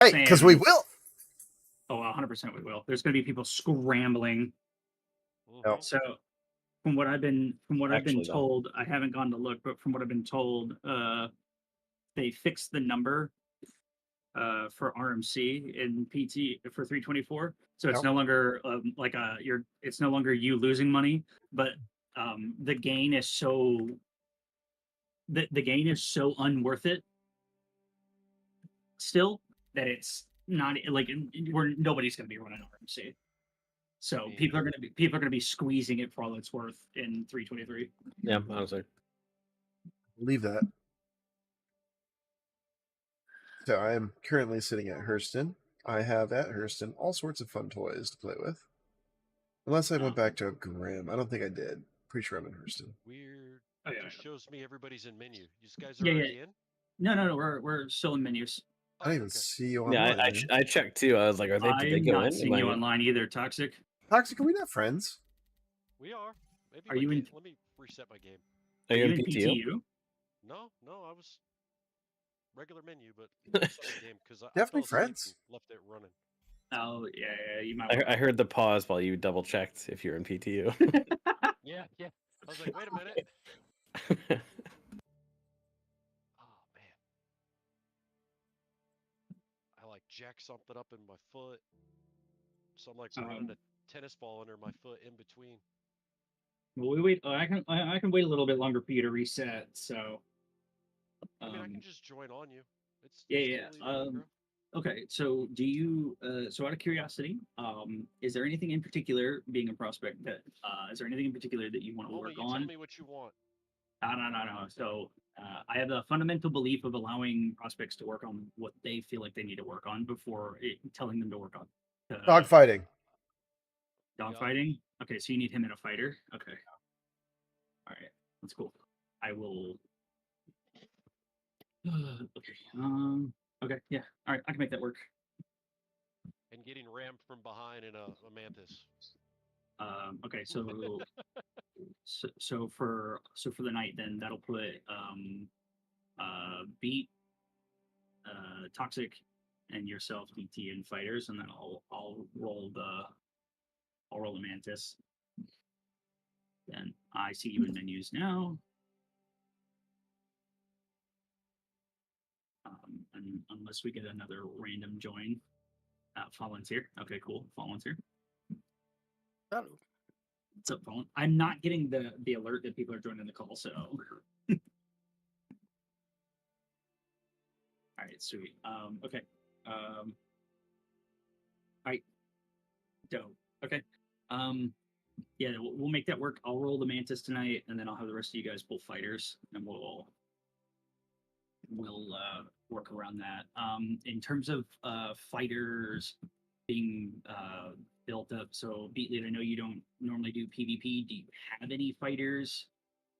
Hey, because we saying, will. oh, 100% we will. There's going to be people scrambling. No. So from what I've been Actually, though. told, I haven't gone to look, but from what I've been told, they fixed the number for RMC in PT for 324. So it's Yep. no longer it's no longer you losing money, but the gain is so the gain is so unworth it still that it's not like nobody's going to be running RMC. So people are going to be squeezing it for all it's worth in 323. Yeah, honestly. Believe that. So I am currently sitting at Hurston. I have at Hurston all sorts of fun toys to play with. Unless I went back to Grim. I don't think I did. Pretty sure I'm in Hurston. Weird. Oh, It yeah, just shows me everybody's in menu. You guys are Yeah, already in? No, we're still in menus. I don't even okay. see you Yeah, online. I checked too. I was like, did they I'm go not in? seeing Am you I- online either, Toxic. Toxic, are we not friends? We are. Maybe Are my you in- game- Let me reset my game. Are you in in PTU? PTU? No, I was regular menu, but reset my game because I Definitely fell asleep friends. and left it running. Oh, yeah, you might. I heard the pause while you double checked if you're in PTU. Yeah. I was like, wait a minute. Oh man. I like jacked something up in my foot. So I'm like running a tennis ball under my foot in between. Well, we wait. I can wait a little bit longer for you to reset. So. I mean, I can just join on you. It's Yeah. totally fine, bro. Okay, so do you? So out of curiosity, is there anything in particular, being a prospect, that is there anything in particular that you want to Homie, work you on? tell me what you want. No. So I have a fundamental belief of allowing prospects to work on what they feel like they need to work on before telling them to work on Dogfighting. dogfighting. Okay, so you need him in a fighter. Okay, all right, that's cool. I will. Okay. Okay. Yeah. All right. I can make that work. And getting rammed from behind in a mantis. Okay. So for the night, then that'll put beat toxic and yourself DT and fighters, and then I'll roll the mantis. Then I see you in menus now. And unless we get another random join, Fallen's here. Okay, cool. Fallen's here. Hello. What's up, Fallen? I'm not getting the alert that people are joining the call, so. All right, sweet. Okay. All right. Dope. Okay. Yeah, we'll make that work. I'll roll the mantis tonight, and then I'll have the rest of you guys pull fighters, and we'll work around that. In terms of fighters being built up, so Beatlead, I know you don't normally do PvP. Do you have any fighters?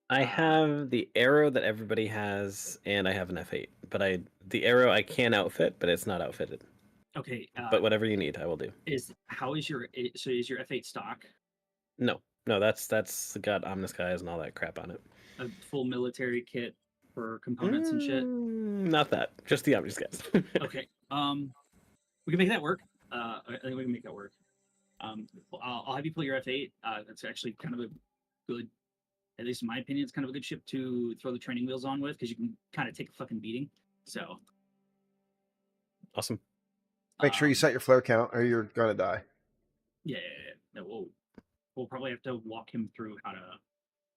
I have the arrow that everybody has, and I have an F8. But the arrow I can outfit, but it's not outfitted. Okay. But whatever you need, I will do. Is your F8 stock? No, that's got Omniskyes and all that crap on it. A full military kit for components and shit? Not that, just the Omniskyes. Okay. We can make that work. I think we can make that work. I'll have you pull your F8. That's actually kind of a good, at least in my opinion, it's kind of a good ship to throw the training wheels on with, because you can kind of take a fucking beating. So. Awesome. Make sure you set your flare count, or you're gonna die. Yeah. No, we'll probably have to walk him through how to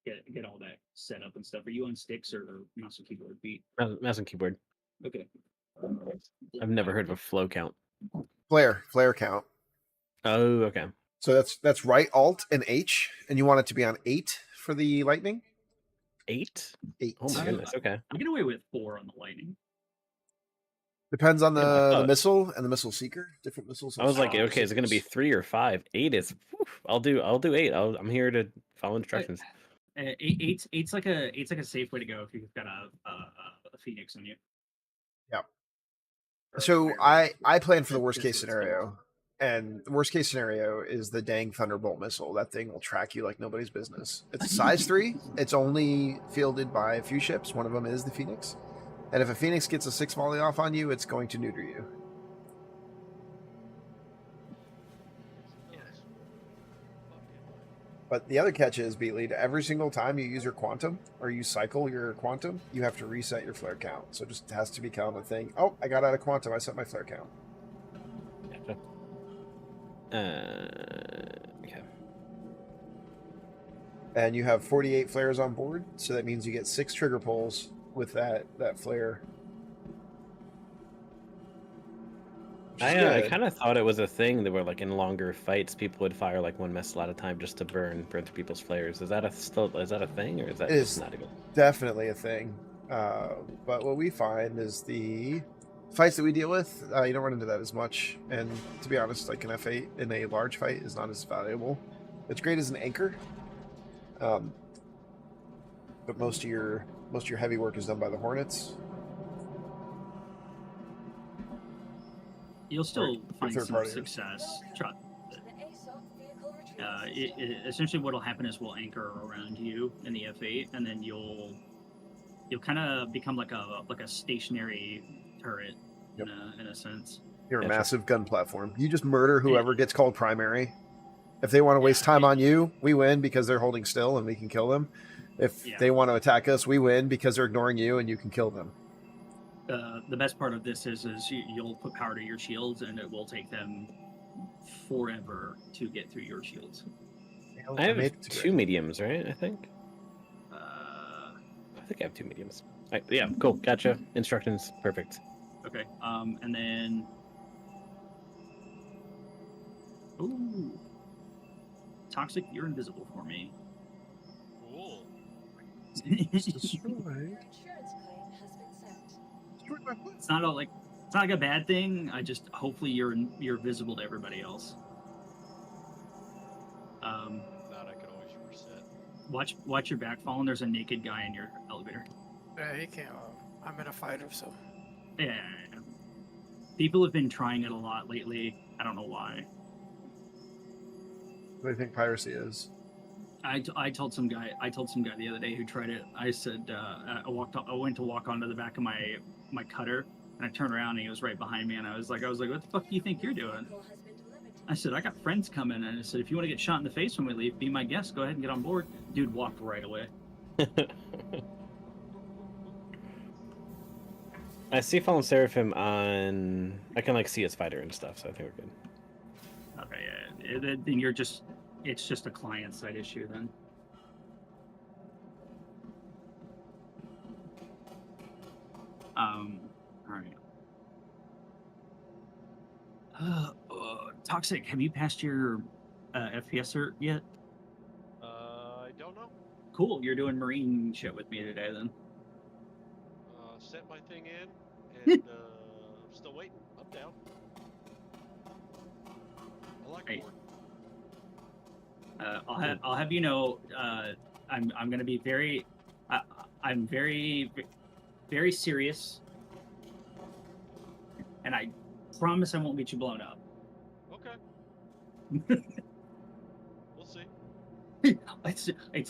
get all that set up and stuff. Are you on sticks or mouse and keyboard? Beat. Mouse and keyboard. Okay. I've never heard of a flow count. Flare count. Oh, okay. So that's right Alt and H, and you want it to be on 8 for the lightning. 8? 8. Oh my goodness. Okay. I get away with 4 on the lightning. Depends on the missile and the missile seeker. Different missiles. I was like, okay, is it going to be 3 or 5? 8 is. I'll do 8. I'm here to follow instructions. 8's like a safe way to go if you've got a Phoenix on you. Yeah. So I plan for the worst case scenario, and the worst case scenario is the dang Thunderbolt missile. That thing will track you like nobody's business. It's a size 3. It's only fielded by a few ships. One of them is the Phoenix. And if a Phoenix gets a 6 volley off on you, it's going to neuter you. But the other catch is, Beatlead, every single time you use your quantum or you cycle your quantum, you have to reset your flare count. So it just has to become a thing. Oh, I got out of quantum. I set my flare count. Gotcha. Okay. And you have 48 flares on board, so that means you get 6 trigger pulls with that flare. Which is I good. kind of thought it was a thing that were like in longer fights, people would fire like one missile at a time just to burn through people's flares. Is that a thing, or is that It just is not even? definitely a thing. But what we find is the fights that we deal with, you don't run into that as much. And to be honest, like an F8 in a large fight is not as valuable. It's great as an anchor, but most of your heavy work is done by the Hornets. You'll still find third some partiers. success. Essentially, what'll happen is we'll anchor around you in the F8, and then you'll kind of become like a stationary turret Yep. in a sense. You're a Gotcha. massive gun platform. You just murder whoever gets called primary. If they want to waste time on you, we win because they're holding still and we can kill them. If Yeah. they want to attack us, we win because they're ignoring you and you can kill them. The best part of this is you'll put power to your shields, and it will take them forever to get through your shields. I have made it to 2 it. mediums, right? I think I have 2 mediums. Yeah, cool. Gotcha. Instructions, perfect. Okay. And then. Ooh. Toxic, you're invisible for me. Cool. Destroyed. It's not like a bad thing. I just hopefully you're visible to everybody else. That I could always reset. Watch your back, Fallen. There's a naked guy in your elevator. Yeah, he can't. I'm in a fighter, so. Yeah. People have been trying it a lot lately. I don't know why. What do you think piracy is? I told some guy the other day who tried it. I said I went to walk onto the back of my cutter, and I turned around and he was right behind me, and I was like, what the fuck do you think you're doing? I said, I got friends coming, and I said, if you want to get shot in the face when we leave, be my guest. Go ahead and get on board. Dude walked right away. I see Fallen Seraphim on. I can like see his fighter and stuff, so I think we're good. Okay, yeah. Then it's just a client side issue then. All right. Toxic, have you passed your FPS cert yet? I don't know. Cool, you're doing marine shit with me today then. Sent my thing in, and I'm still waiting. I'm down. I like Right. board. I'll have you know, I'm going to be very, I'm very, very serious, and I promise I won't get you blown up. Okay. We'll see.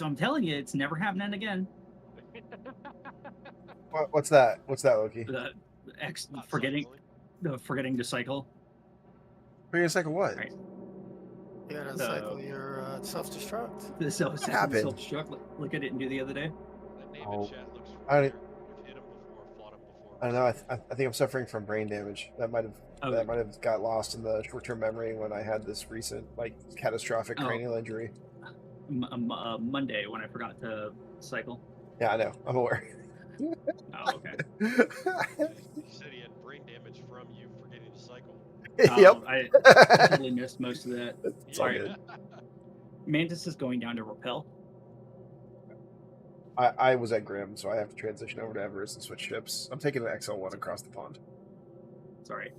I'm telling you, it's never happening again. What's that? What's that, Loki? The Not forgetting cycling. to cycle. We're gonna cycle what? Right. You gotta So- cycle your self-destruct. The happened? self-destruct like I didn't do the other day. That name Oh, in chat looks I don't- familiar. We've hit him before, fought him before. I don't know. I think I'm suffering from brain damage. That might have got lost in the short-term memory when I had this recent like catastrophic Oh. cranial injury. Monday when I forgot to cycle. Yeah, I know. I'm aware. Oh, okay. He said he had brain damage from you forgetting to cycle. Yep. I totally missed most of that. It's all Sorry. good. Mantis is going down to Rappel. I was at Grim, so I have to transition over to Everest and switch ships. I'm taking an XL1 across the pond. Sorry.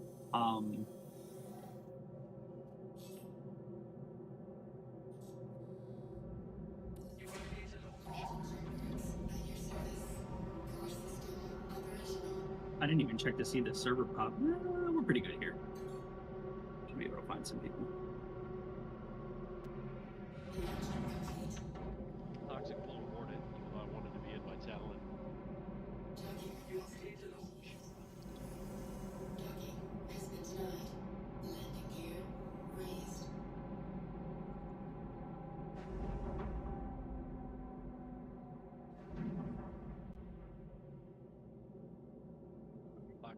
I didn't even check to see the server pop. We're pretty good here. Should be able to find some people. Toxic Blue Hornet, even though I wanted to be in my talent.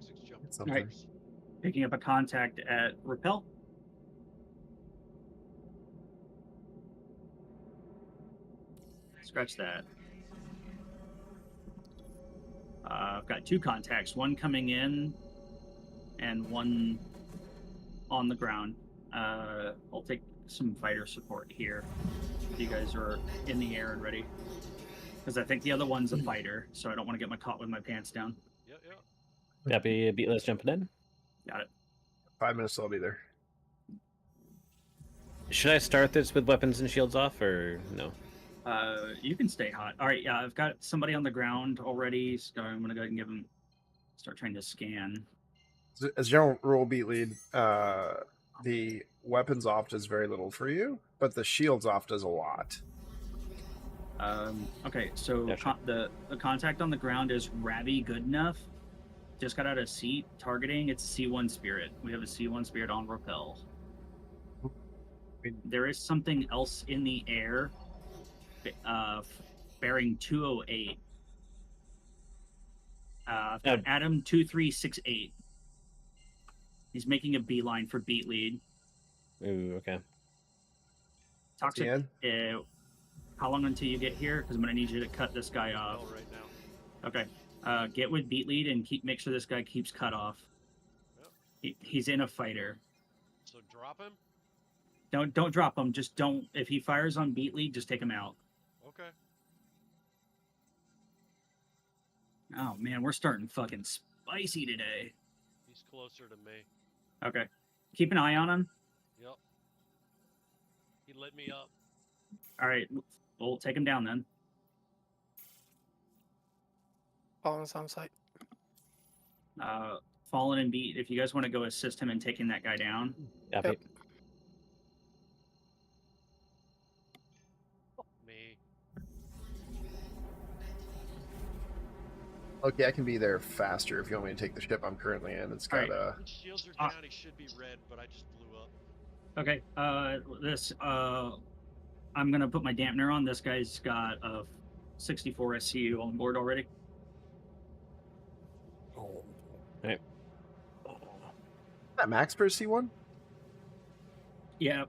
Six jumping It's something. Alright. Picking up a contact at Repel. Scratch that. I've got 2 contacts, one coming in and one on the ground. I'll take some fighter support here. If you guys are in the air and ready. Because I think the other one's a fighter, so I don't want to get caught with my pants down. Yep. Happy Beatless jumping in. Got it. 5 minutes till I'll be there. Should I start this with weapons and shields off, or no? You can stay hot. All right, yeah, I've got somebody on the ground already, so I'm gonna go ahead and give him. Start trying to scan. As general rule, beat lead, the weapons off does very little for you, but the shields off does a lot. Okay, so Yeah, sure. the contact on the ground is Ravi Goodenough. Just got out of seat targeting. It's a C1 Spirit. We have a C1 Spirit on Repel. There is something else in the air, bearing 208. Adam 2368. He's making a beeline for beat lead. Ooh, okay. Toxic. Ian? How long until you get here? Because I'm gonna need you to cut this guy off. Right now. Okay. Get with beat lead and make sure this guy keeps cut off. Yep. He's in a fighter. So drop him. Don't drop him. Just don't. If he fires on beat lead, just take him out. Okay. Oh man, we're starting fucking spicy today. He's closer to me. Okay. Keep an eye on him. Yep. He lit me up. All right. We'll take him down then. Fallen's on site. Fallen and beat. If you guys want to go assist him in taking that guy down. Happy. Yep. Me. Okay, I can be there faster if you want me to take the ship I'm currently in. It's got Alright. His shields are down. He should be red, but I just blew up. Okay. I'm gonna put my dampener on. This guy's got a 64 SCU on board already. that Max per C1? Yeah.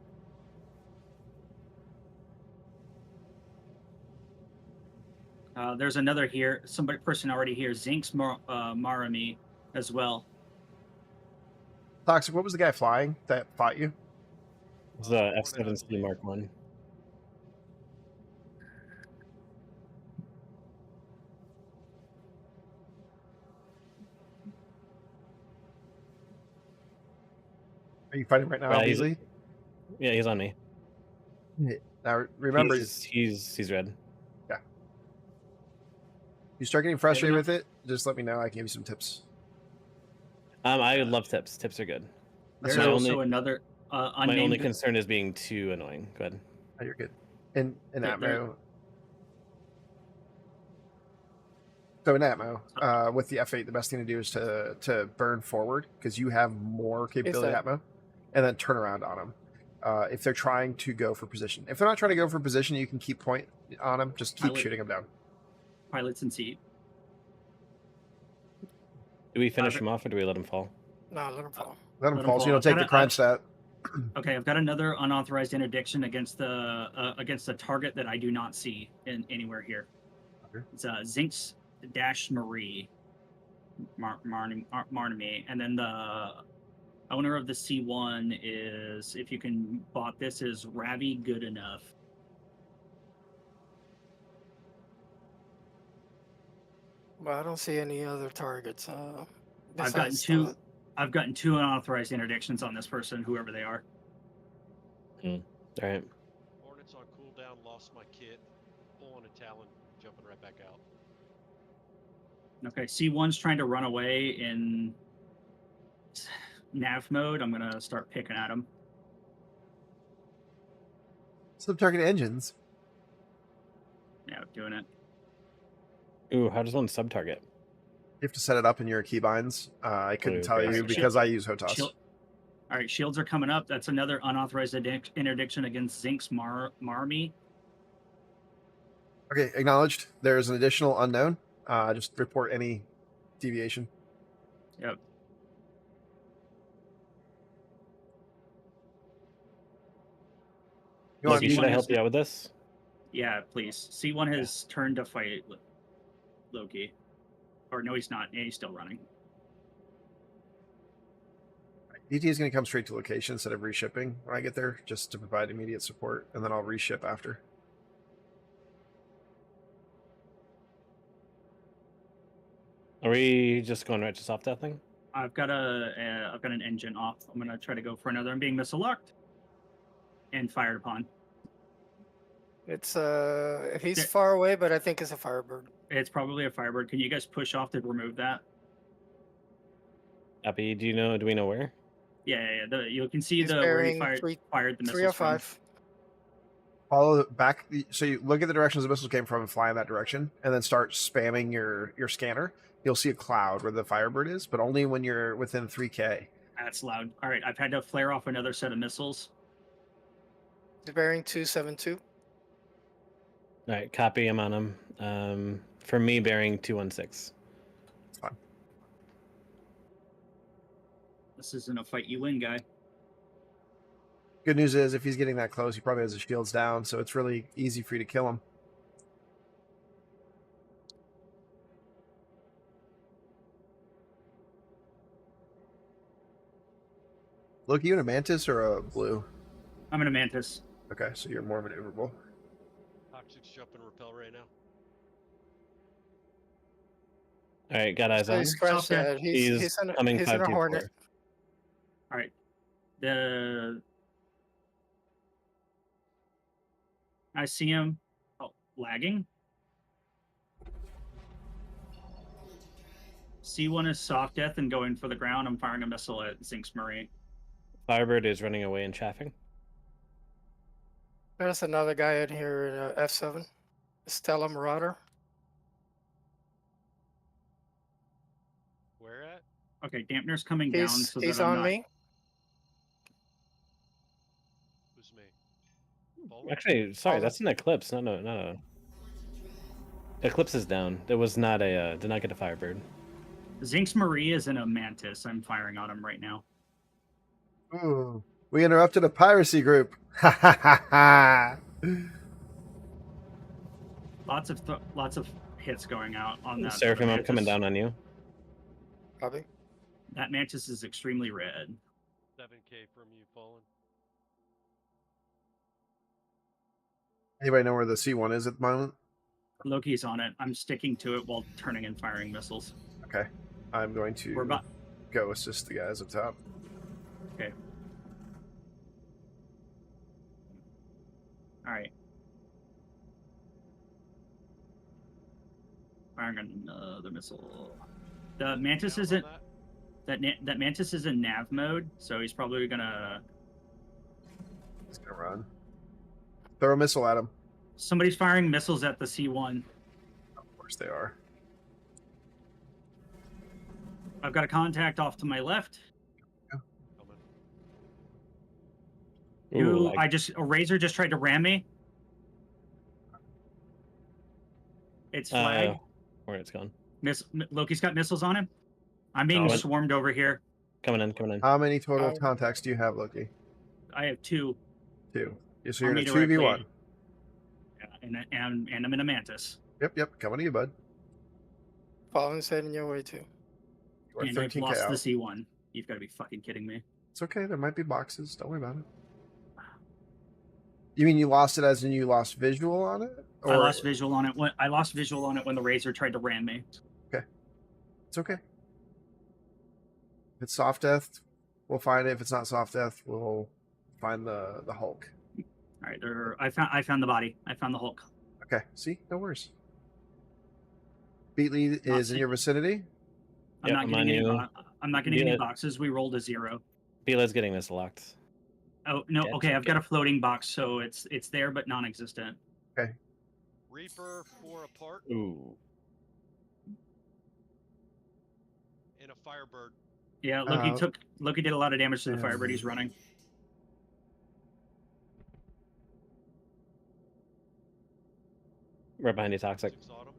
There's another here. Person already here. Zinx Marami as well. Toxic, what was the guy flying that fought you? It's the F7C Mark 1. Are you fighting right now, Yeah, he's- Beasley? Yeah, he's on me. Now remember, He's red. you start getting frustrated enough. with it, just let me know. I can give you some tips. I would love tips. Tips are good. There's my also only- another My unnamed. only concern is being too annoying. Go ahead. Oh, you're good. In Yeah, Atmo. So in Atmo, with the F8, the best thing to do is to burn forward because you have more capability that- Atmo, and then turn around on them. If they're trying to go for position, if they're not trying to go for position, you can keep point on them. Just keep Pilot. shooting them down. Pilots in seat. Do we finish Okay. him off or do we let him fall? No, let him fall. Let them Let 'em fall so you fall. don't take the Kinda- crime stat. Okay, I've got another unauthorized interdiction against the target that I do not see anywhere here. Okay. It's Zinx Dash Marie Marnamy, and then the owner of the C1 is, if you can bot this, is Ravi Goodenough. But I don't see any other targets. I've gotten besides two. the- I've gotten 2 unauthorized interdictions on this person, whoever they are. All right. Hornets on cooldown. Lost my kit. Pulling a Talon. Jumping right back out. Okay, C1's trying to run away in nav mode. I'm gonna start picking at him. Sub-target engines. Yeah, doing it. Ooh, how does one sub target? You have to set it up in your keybinds. I couldn't Ooh, tell okay. you because I use HOTAS. Shield- All right, shields are coming up. That's another unauthorized interdiction against Zinx Marmy. Okay, acknowledged. There's an additional unknown. Just report any deviation. Yep. Go on, Loki, you- should I help you out with this? Yeah, please. C1 has turned to fight Loki. Or no, he's not. Yeah, he's still running. DT is going to come straight to location instead of reshipping when I get there, just to provide immediate support, and then I'll reship after. Are we just going right to soft deathing? I've got I've got an engine off. I'm gonna try to go for another. I'm being missile locked and fired upon. It's he's Yeah. far away, but I think it's a Firebird. It's probably a Firebird. Can you guys push off to remove that? Happy, do we know where? Yeah. You can see He's where he bearing fired the missiles from. 305. Follow back. So you look at the directions the missiles came from and fly in that direction, and then start spamming your scanner. You'll see a cloud where the Firebird is, but only when you're within 3K. That's loud. All right, I've had to flare off another set of missiles. He's bearing 272. All right, copy. I'm on him. For me, bearing 216. This isn't a fight you win, guy. Good news is, if he's getting that close, he probably has his shields down, so it's really easy for you to kill him. Look, you in a Mantis or a Blue? I'm in a Mantis. Okay, so you're more maneuverable. Toxic's jumping repel right now. All right, got eyes So on. he scratched Soft death. that. He's in, coming he's in a 524. Hornet. All right. I see him lagging. C1 is soft death and going for the ground. I'm firing a missile at Zinx Marie. Firebird is running away and chaffing. There's another guy in here in F7. Stella Marauder. Where at? Okay, dampener's coming down. So He's that I'm on not... me. Who's me? Bowler? Actually, sorry, Oh. that's an Eclipse. No. Eclipse is down. There was not a did not get a Firebird. Zinx Marie is in a Mantis. I'm firing on him right now. Ooh, we interrupted a piracy group. Ha ha ha ha. Lots of hits going out on that. Seraphim, I'm Mantis. coming down on you. Copy. That Mantis is extremely red. 7K from you, Fallen. Anybody know where the C1 is at the moment? Loki's on it. I'm sticking to it while turning and firing missiles. Okay, I'm going We're to about. go assist the guys up top. Okay. All right. Firing another missile. The Mantis Down on isn't that? that Mantis is in nav mode, so he's probably gonna. He's gonna run. Throw a missile at him. Somebody's firing missiles at the C1. Of course they are. I've got a contact off to my left. Coming. Ooh, A Razor just tried to ram me. It's flag. where it's gone. Loki's got missiles on him. I'm being Oh, it- swarmed over here. Coming in. How many total Um, contacts do you have, Loki? I have two. 2. Yeah, so I'll you're in a meet directly. 2v1. Yeah, and I'm in a Mantis. Yep, coming to you, bud. Fallen's heading your way too. You are And I've 13k lost out. the C1. You've got to be fucking kidding me. It's okay, there might be boxes. Don't worry about it. You mean you lost it as in you lost visual on it? I lost visual on it when the Razor tried to ram me. It's okay. If it's soft death, we'll find it. If it's not soft death, we'll find the Hulk. All right, I found the body. I found the Hulk. Okay, see? No worries. Beatley is in your vicinity. I'm Yep, not I'm getting on any. you. I'm not getting any Yeah. boxes. We rolled a 0. Bila's getting this locked. Oh no. Yeah, Okay, it's I've got okay. a floating box, so it's there but non-existent. Reaper 4 apart Ooh. and a Firebird. Yeah, Loki did a lot of damage to the Firebird he's running. Right behind you, Toxic. 6 on him.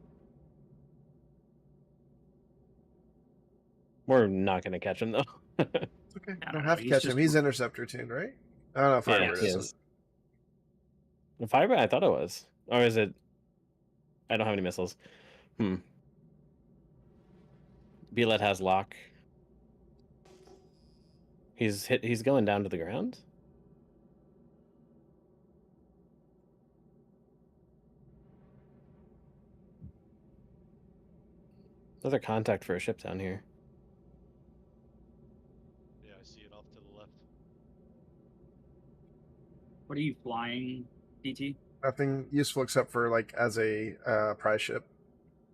We're not gonna catch him though. It's okay. I You don't don't know, have to he's catch him. just- He's interceptor tuned, right? I don't know if Yeah, Firebird he is. is. The fireball, I thought it was. Or is it? I don't have any missiles. Beelet has lock. He's going down to the ground. Another contact for a ship down here. Yeah, I see it off to the left. What are you flying, DT? Nothing useful except for like as a prize ship.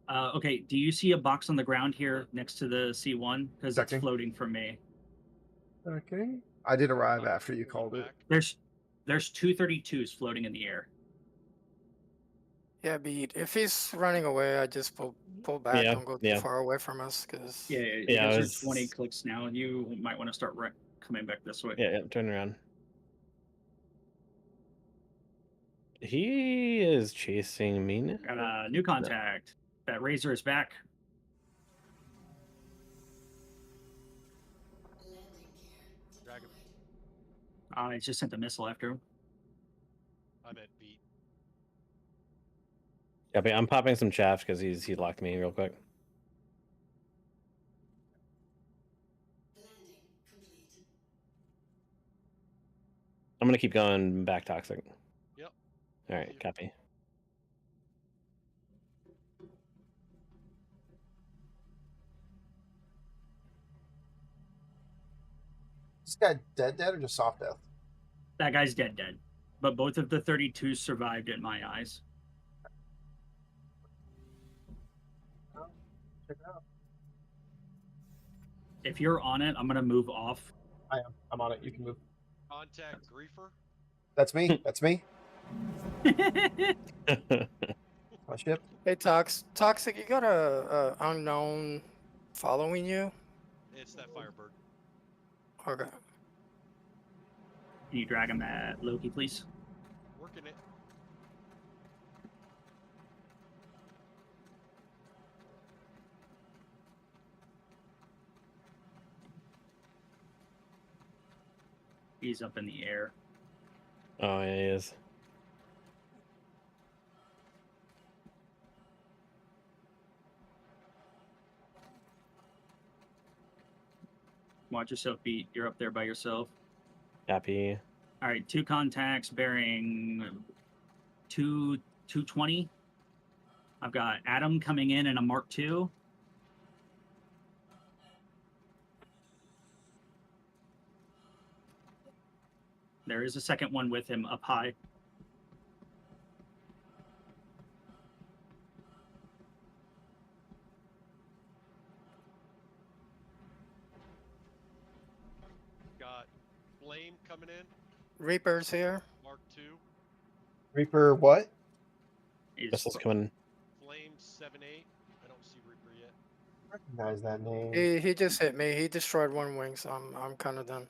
Okay, do you see a box on the ground here next to the C1? Because it's Checking. floating from me. Okay. I did arrive I'm after you moving called it. Uh, back. There's 232s floating in the air. Yeah, beat. If he's running away, I just pull back. Yeah, Don't go too yeah. far away from us, because Yeah, Yeah, I there's was- 20 clicks now. You might want to start coming back this way. Yeah, turn around. He is chasing me now. Got a new contact. That Razor is back. Dragon. I just sent a missile after him. I meant beat. Yeah, but I'm popping some chaff because he locked me real quick. I'm gonna keep going back toxic. Yep. All right, copy. Is this guy dead or just soft death? That guy's dead. But both of the 32s survived in my eyes. Check it out. If you're on it, I'm going to move off. I am. I'm on it. You can move. Contact Griefer. That's me. That's me. My ship. hey, Toxic, you got a unknown following you? It's that Firebird. Okay. Can you drag him at Loki, please? Working it. He's up in the air. Oh, yeah, he is. Watch yourself, Beat. You're up there by yourself. Copy. All right, 2 contacts bearing 220. I've got Adam coming in a Mark II. There is a second one with him up high. Got Flame coming in. Reaper's here. Mark II. Reaper what? Is Missiles coming. Flame 7-8. I don't see Reaper yet. Recognize that name. He just hit me. He destroyed one wing, so I'm kind of done.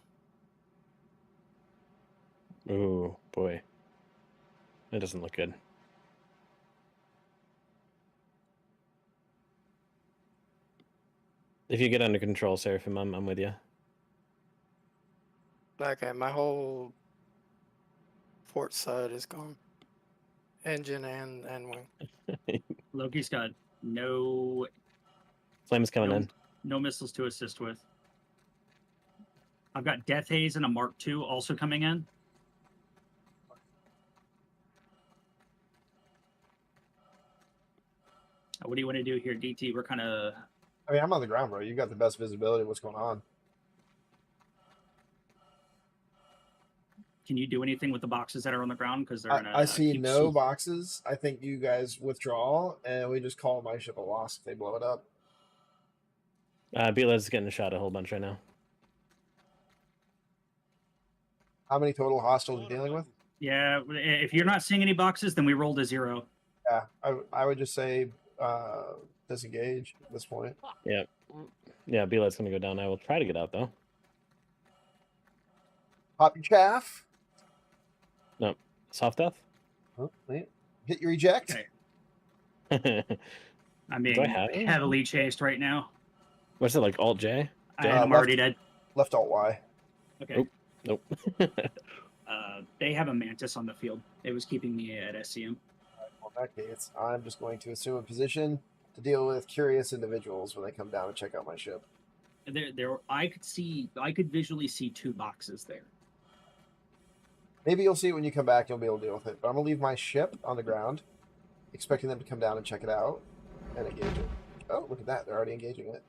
Ooh, boy. That doesn't look good. If you get under control, Seraphim, I'm with you. Okay, my whole port side is gone. Engine and wing. Loki's got no Flame's coming no, in. no missiles to assist with. I've got Death Haze and a Mark II also coming in. What do you want to do here, DT? We're kind of... I mean, I'm on the ground, bro. You got the best visibility of what's going on. Can you do anything with the boxes that are on the ground? Because they're gonna. I see keep no boxes. I think you guys withdraw, and we just call my ship a loss if they blow it up. Beelet's getting shot a whole bunch right now. How many total hostiles are Load you a dealing with? button. Yeah, if you're not seeing any boxes, then we rolled a 0. Yeah, I would just say disengage at this point. Yeah, Beelet's gonna go down. I will try to get out though. Pop your chaff. Soft death. Oh, wait. Hit your eject. Okay. I'm being have it? heavily chased right now. What's it like? Alt J? I'm already dead. Left alt Y. Okay. Nope. They have a mantis on the field. It was keeping me at SCM. Well, in that case, I'm just going to assume a position to deal with curious individuals when they come down and check out my ship. There. I could visually see 2 boxes there. Maybe you'll see it when you come back. You'll be able to deal with it. But I'm gonna leave my ship on the ground, expecting them to come down and check it out and engage it. Oh, look at that! They're already engaging it.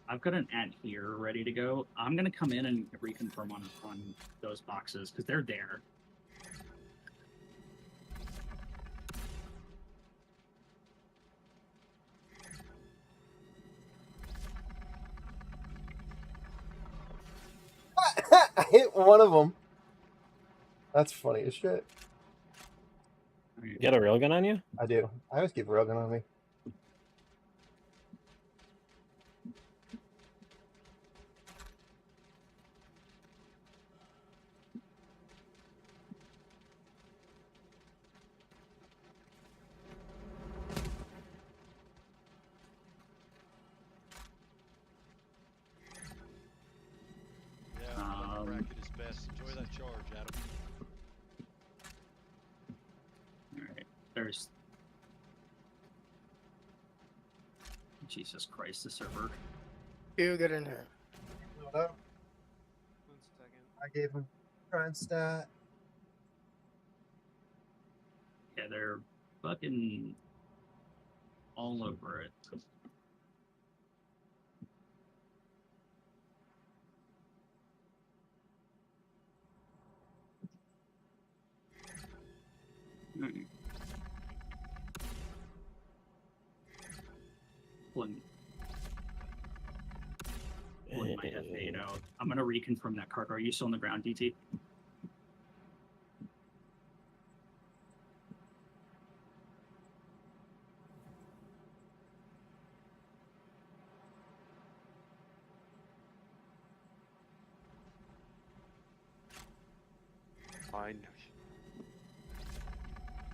I've got an ant here ready to go. I'm gonna come in and reconfirm on those boxes because they're there. I hit one of them. That's funny as shit. You got a railgun on you? I do. I always keep a railgun on me. Yeah, that bracket is best. Enjoy that charge, Adam. All right. There's. Jesus Christ, the server. You get in here. One second. I gave him current stat. Yeah, they're fucking all over it. Alright. Pulling my F8 out. I'm gonna reconfirm that cargo. Are you still on the ground, DT? Fine.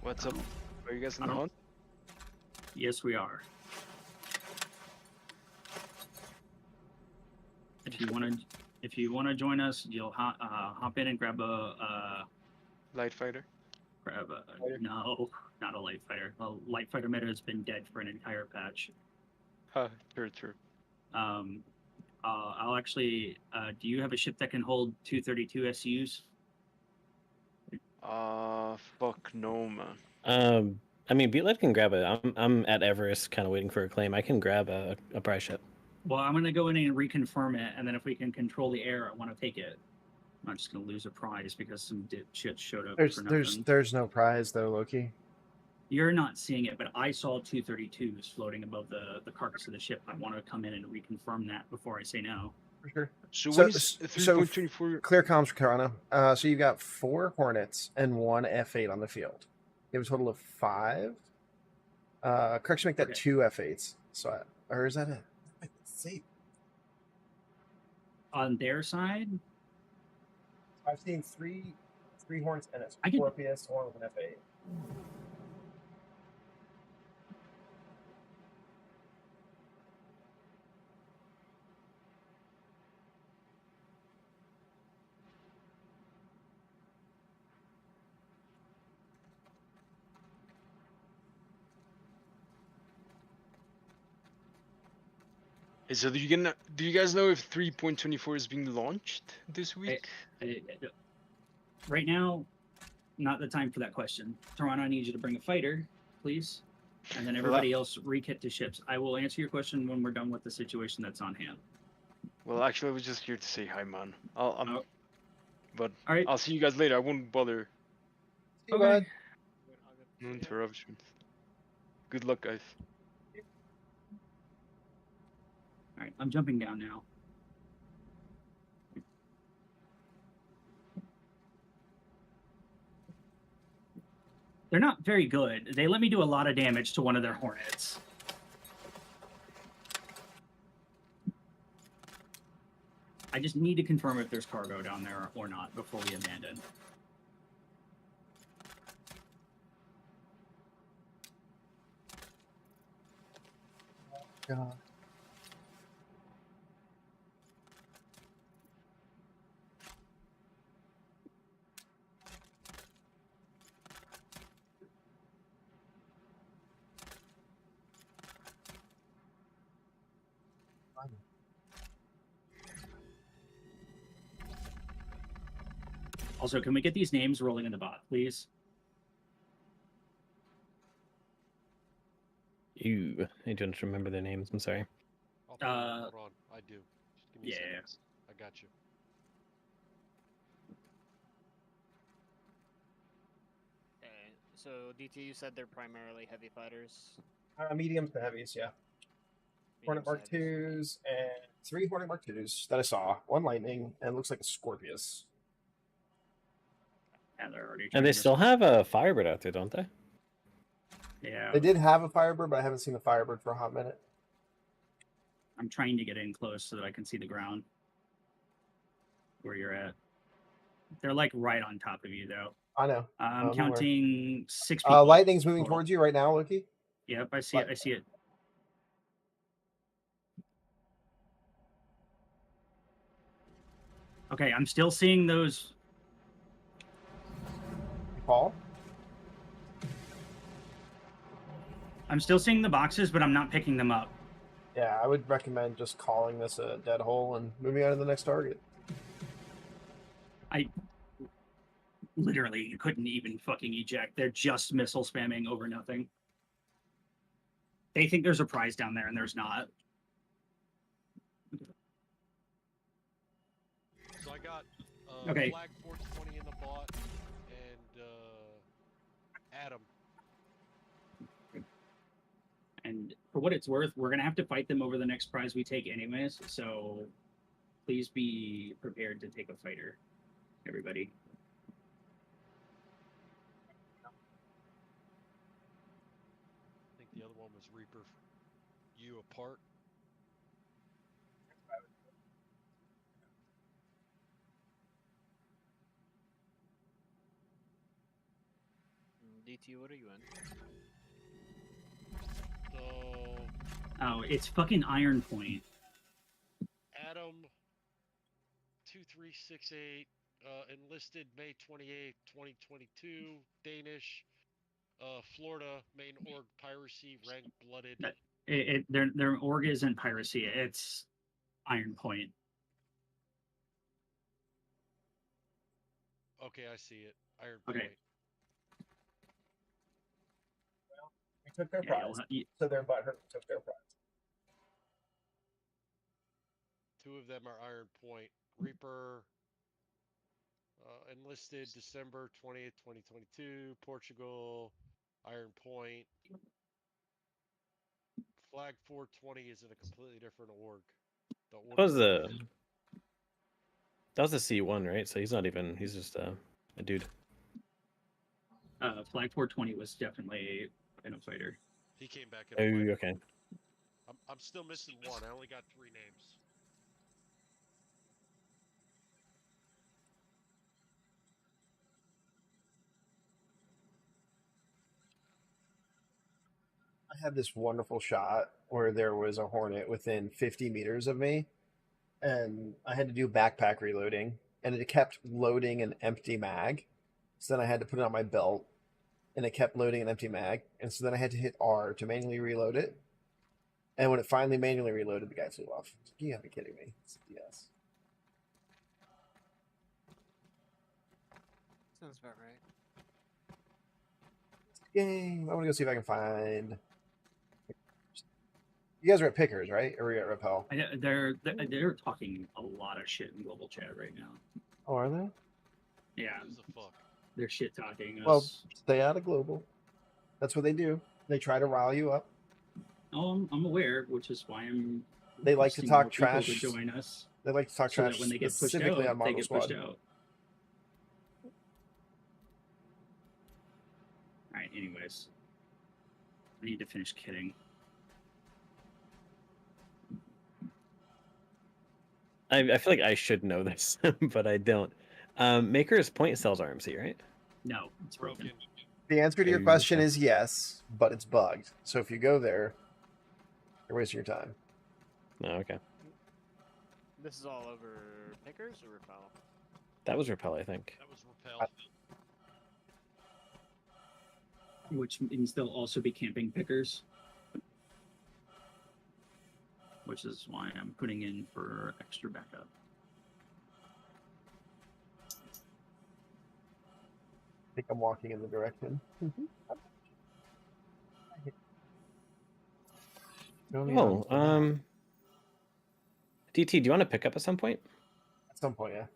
What's up? Are you guys in I the don't- hunt? Yes, we are. If you wanna join us, you'll hop in and grab a Light fighter? no, not a light fighter. A light fighter meta has been dead for an entire patch. Huh, true. I'll actually. Do you have a ship that can hold 232 SUs? Fuck no, man. I mean, Beatlet can grab it. I'm at Everest, kind of waiting for a claim. I can grab a prize ship. Well, I'm gonna go in and reconfirm it, and then if we can control the air, I want to take it. I'm not just gonna lose a prize because some shit showed up for nothing. There's no prize though, Loki. You're not seeing it, but I saw 232s floating above the carcass of the ship. I want to come in and reconfirm that before I say no. For sure. So, So- when is so- 3.24? Clear comms for Corona. So you've got 4 Hornets and 1 F8 on the field. You have a total of 5. Correction, make that Okay. 2 F8s. So, or is that it? See, On their side, I've seen 3 Hornets and a I can- Scorpius, 1 with an F8. So do you guys know if 3.24 is being launched this week? right now, not the time for that question. Toronto, I need you to bring a fighter, please, and then everybody else rekit to ships. I will answer your question when we're done with the situation that's on hand. Well, actually, I was just here to say hi, man. But All right. I'll see you guys later. I won't bother. See you, bud. No interruptions. Good luck, guys. All right, I'm jumping down now. They're not very good. They let me do a lot of damage to one of their Hornets. I just need to confirm if there's cargo down there or not before we abandon. God. Also, can we get these names rolling in the bot, please? I don't remember their names. I'm sorry. I'll pull it up, Uh, hold on. I do. Just give me a Yeah. second. I got you. Okay, so DT, you said they're primarily heavy fighters. Mediums to heavies, yeah. medium Hornet Mark to heavies. 2s and 3 Hornet Mark 2s that I saw. 1 Lightning, and it looks like a Scorpius. Yeah, they're already. And trying they to- still have a Firebird out there, don't they? Yeah. They did have a Firebird, but I haven't seen the Firebird for a hot minute. I'm trying to get in close so that I can see the ground where you're at. They're like right on top of you, though. I know. I'm don't worry. counting 6 people. Lightning's moving total. towards you right now, Loki. Yep, I see it. I see it. Okay, I'm still seeing those. Paul? I'm still seeing the boxes, but I'm not picking them up. Yeah, I would recommend just calling this a dead hole and moving on to the next target. I literally couldn't even fucking eject. They're just missile spamming over nothing. They think there's a prize down there, and there's not. So I got Okay. Flag 420 in the bot and Adam. And for what it's worth, we're gonna have to fight them over the next prize we take anyways. So please be prepared to take a fighter, everybody. I think the other one was Reaper. You apart. DT, what are you in? So Oh, it's fucking Iron Point. Adam 2368 enlisted May 28th, 2022. Danish. Florida main org piracy rank blooded. Their org isn't piracy. It's Iron Point. Okay, I see it. Iron Okay. Point. We took their Yeah, so their butthurt took their prize. Two of them are Iron Point. Reaper enlisted December 20th, 2022. Portugal, Iron Point. Flag 420 is in a completely different org. The org That was number the C1, right? So he's not even. He's just a dude. Flag 420 was definitely a fighter. he came back in. Oh, a fight. okay. I'm still missing one. I only got 3 names. I had this wonderful shot where there was a Hornet within 50 meters of me, and I had to do backpack reloading, and it kept loading an empty mag. So then I had to put it on my belt, and it kept loading an empty mag. And so then I had to hit R to manually reload it. And when it finally manually reloaded, the guy flew off. You gotta be kidding me. It's yes. Sounds about right. Game. I want to go see if I can find. You guys are at Pickers, right? Or are you at Repel? They're talking a lot of shit in global chat right now. Oh, are they? Yeah, Who's the fuck? they're shit talking us. Well, stay out of global. That's what they do. They try to rile you up. Oh, I'm aware, which is why I'm. They like to requesting talk more people trash. To join us, They like to talk so trash that when they get pushed specifically out, on they Marvel get Squad. pushed out. All right. Anyways, I need to finish kidding. I feel like I should know this, but I don't. Maker's Point sells RMC, right? No, it's broken. The answer to your Okay, question okay. is yes, but it's bugged. So if you go there, You're wasting your time. No, okay. This is all over pickers or repel? That was repel, I think. That was repel. Which means they'll also be camping pickers. Which is why I'm putting in for extra backup. I think I'm walking in the direction. Oh, DT, do you want to pick up at some point? At some point, yeah.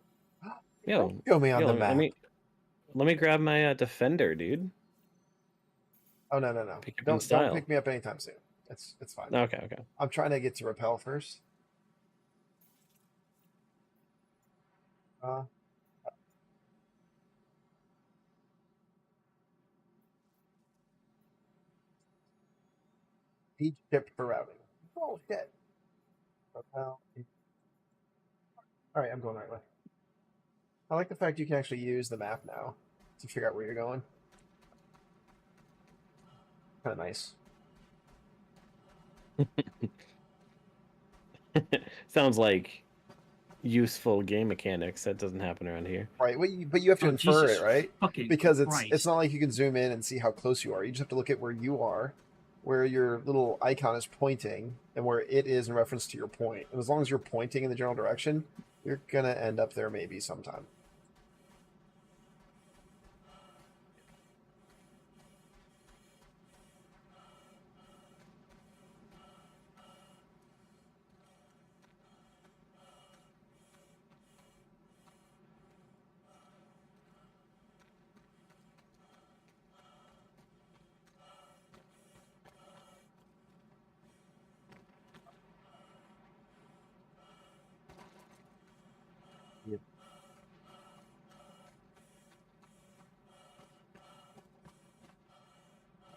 Yo, Show me on yo, the let map. let me grab my defender, dude. Oh no. Pick up in Don't style. pick me up anytime soon. It's fine. Okay. I'm trying to get to repel first. Each chip for routing. Oh shit. Repel. All right, I'm going the right way. I like the fact you can actually use the map now to figure out where you're going. Kind of nice. Sounds like useful game mechanics. That doesn't happen around here. Right, but you have to Oh, infer Jesus it, right? Fucking Because it's Christ. not like you can zoom in and see how close you are. You just have to look at where you are, where your little icon is pointing, and where it is in reference to your point. And as long as you're pointing in the general direction, you're gonna end up there maybe sometime.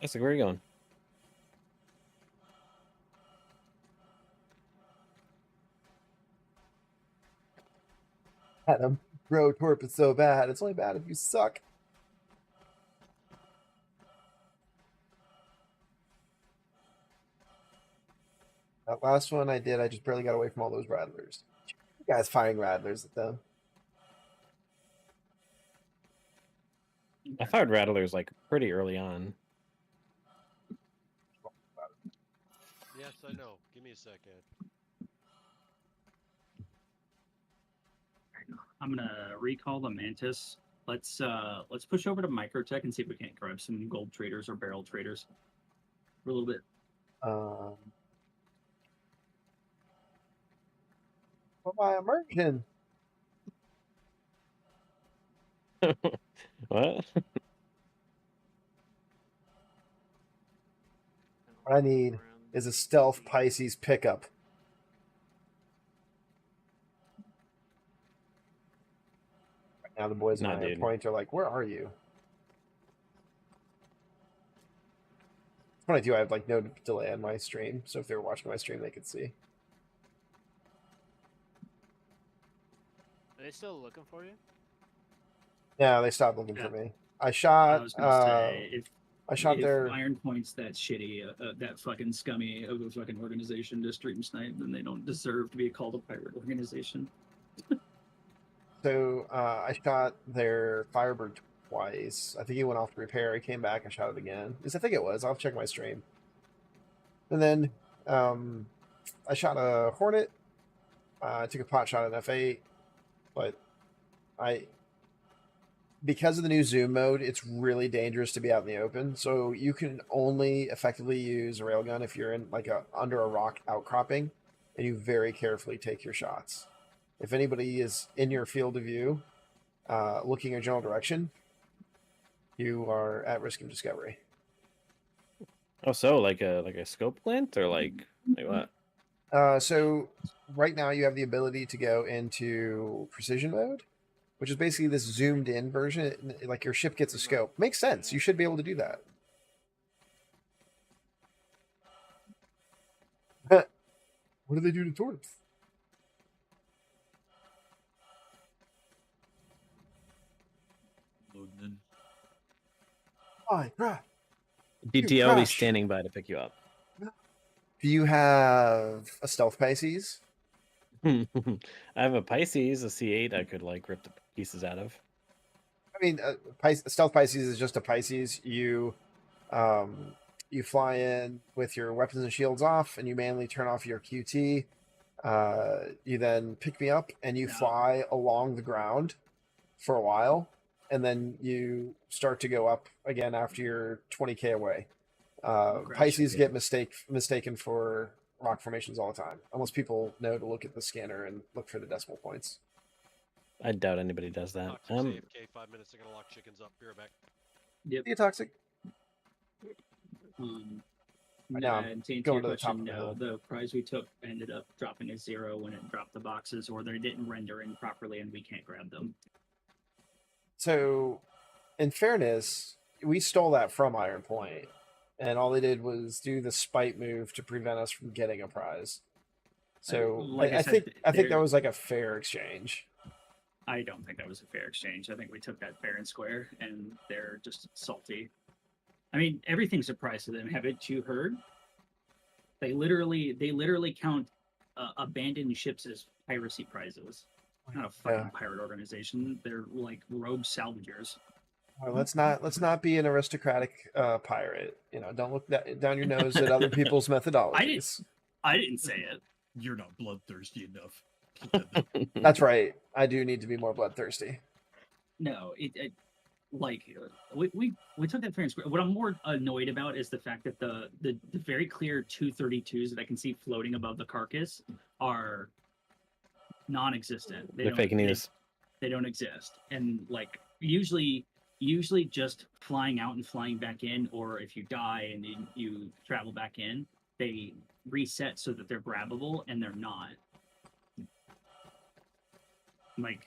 That's like, where are you going? Adam, bro, Torp is so bad. It's only bad if you suck. That last one I did, I just barely got away from all those rattlers. You guys firing rattlers at them. I fired rattlers like pretty early on. Yes, I know. Give me a second. I'm gonna recall the Mantis. Let's push over to Microtech and see if we can't grab some gold traders or barrel traders for a little bit. For my immersion. What? What I need is a stealth Pisces pickup. Right now the boys Nah, on my dude. point are like, where are you? When I do, I have like no delay on my stream, so if they were watching my stream, they could see. Are they still looking for you? Yeah, they stopped looking Yeah. for me. I I shot. was gonna say I shot if their. Iron Point's that shitty, that fucking scummy of a fucking organization to stream snipe, then they don't deserve to be called a pirate organization. So I shot their Firebird twice. I think he went off to repair. He came back. I shot it again. At least I think it was. I'll check my stream. And then I shot a Hornet. I took a pot shot at F8, but because of the new zoom mode, it's really dangerous to be out in the open. So you can only effectively use a railgun if you're in like under a rock outcropping, and you very carefully take your shots. If anybody is in your field of view, looking in a general direction, you are at risk of discovery. Oh, so like a scope glint or like what? So right now you have the ability to go into precision mode, which is basically this zoomed in version. Like your ship gets a scope. Makes sense. You should be able to do that. What do they do to Torps? Hi, crap. DT always crash. standing by to pick you up. Do you have a stealth Pisces? I have a Pisces, a C8 I could like rip the pieces out of. I mean, stealth Pisces is just a Pisces. You fly in with your weapons and shields off, and you manually turn off your QT. You then pick me up, and you No. fly along the ground for a while, and then you start to go up again after you're 20k away. Crash Pisces it. get mistaken for rock formations all the time, unless people know to look at the scanner and look for the decimal points. I doubt anybody does that. Toxic AFK, 5 minutes, they're gonna lock chickens up. Be right back. Yep. Are you toxic? Now I'm And to answer going your to the top question, of the no, hill. the prize we took ended up dropping a 0 when it dropped the boxes, or they didn't render in properly, and we can't grab them. So, in fairness, we stole that from Iron Point, and all they did was do the spite move to prevent us from getting a prize. So, like I I said, think that they're- was like a fair exchange. I don't think that was a fair exchange. I think we took that fair and square, and they're just salty. I mean, everything's a prize to them. Haven't you heard? They literally count abandoned ships as piracy prizes. Not a fucking Yeah. pirate organization. They're like rogue salvagers. Well, let's not be an aristocratic pirate. You know, don't look down your nose at other people's methodologies. I didn't say it. You're not bloodthirsty enough. That's right. I do need to be more bloodthirsty. No, we took that fair and square. What I'm more annoyed about is the fact that the very clear 232s that I can see floating above the carcass are non-existent. They're don't- fake news. They don't exist, and like usually just flying out and flying back in, or if you die and then you travel back in, they reset so that they're grabbable, and they're not. Like,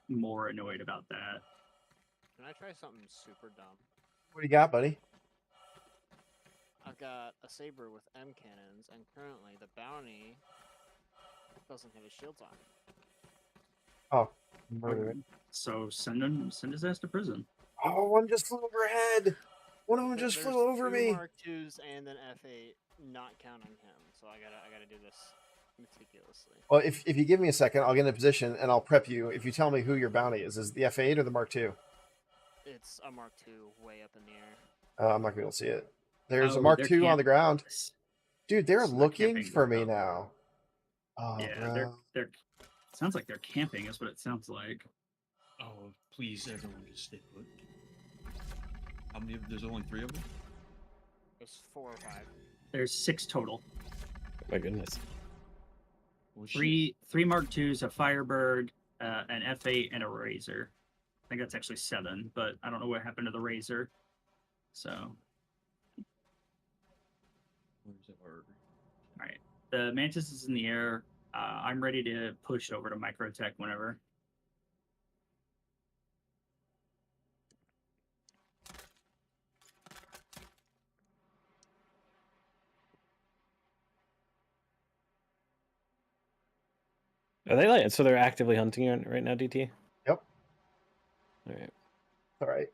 more annoyed about that. Can I try something super dumb? What do you got, buddy? I've got a saber with M cannons, and currently the bounty doesn't have his shields on. Oh, murder it. So send his ass to prison. Oh, one just flew overhead. One of them just There's flew over 2 me. Mark IIs and an F8, not counting him. So I gotta do this meticulously. Well, if you give me a second, I'll get in a position and I'll prep you. If you tell me who your bounty is it the F8 or the Mark II? It's a Mark II way up in the air. I'm not gonna be able to see it. There's a Oh, Mark they're II on camp- the ground. Dude, they're It's not looking camping, for me no. now. Oh, Yeah, bro. they're sounds like they're camping is what it sounds like. Oh, please, everyone just stay put. How many? There's only 3 of them. There's 4 or 5. There's 6 total. My goodness. Well, shit. Three Mark IIs, a Firebird, an F8, and a Razor. I think that's actually 7, but I don't know what happened to the Razor. So, Where's our... all right. The Mantis is in the air. I'm ready to push over to Microtech whenever. Are they like so they're actively hunting you right now, DT? Yep. All right. All right.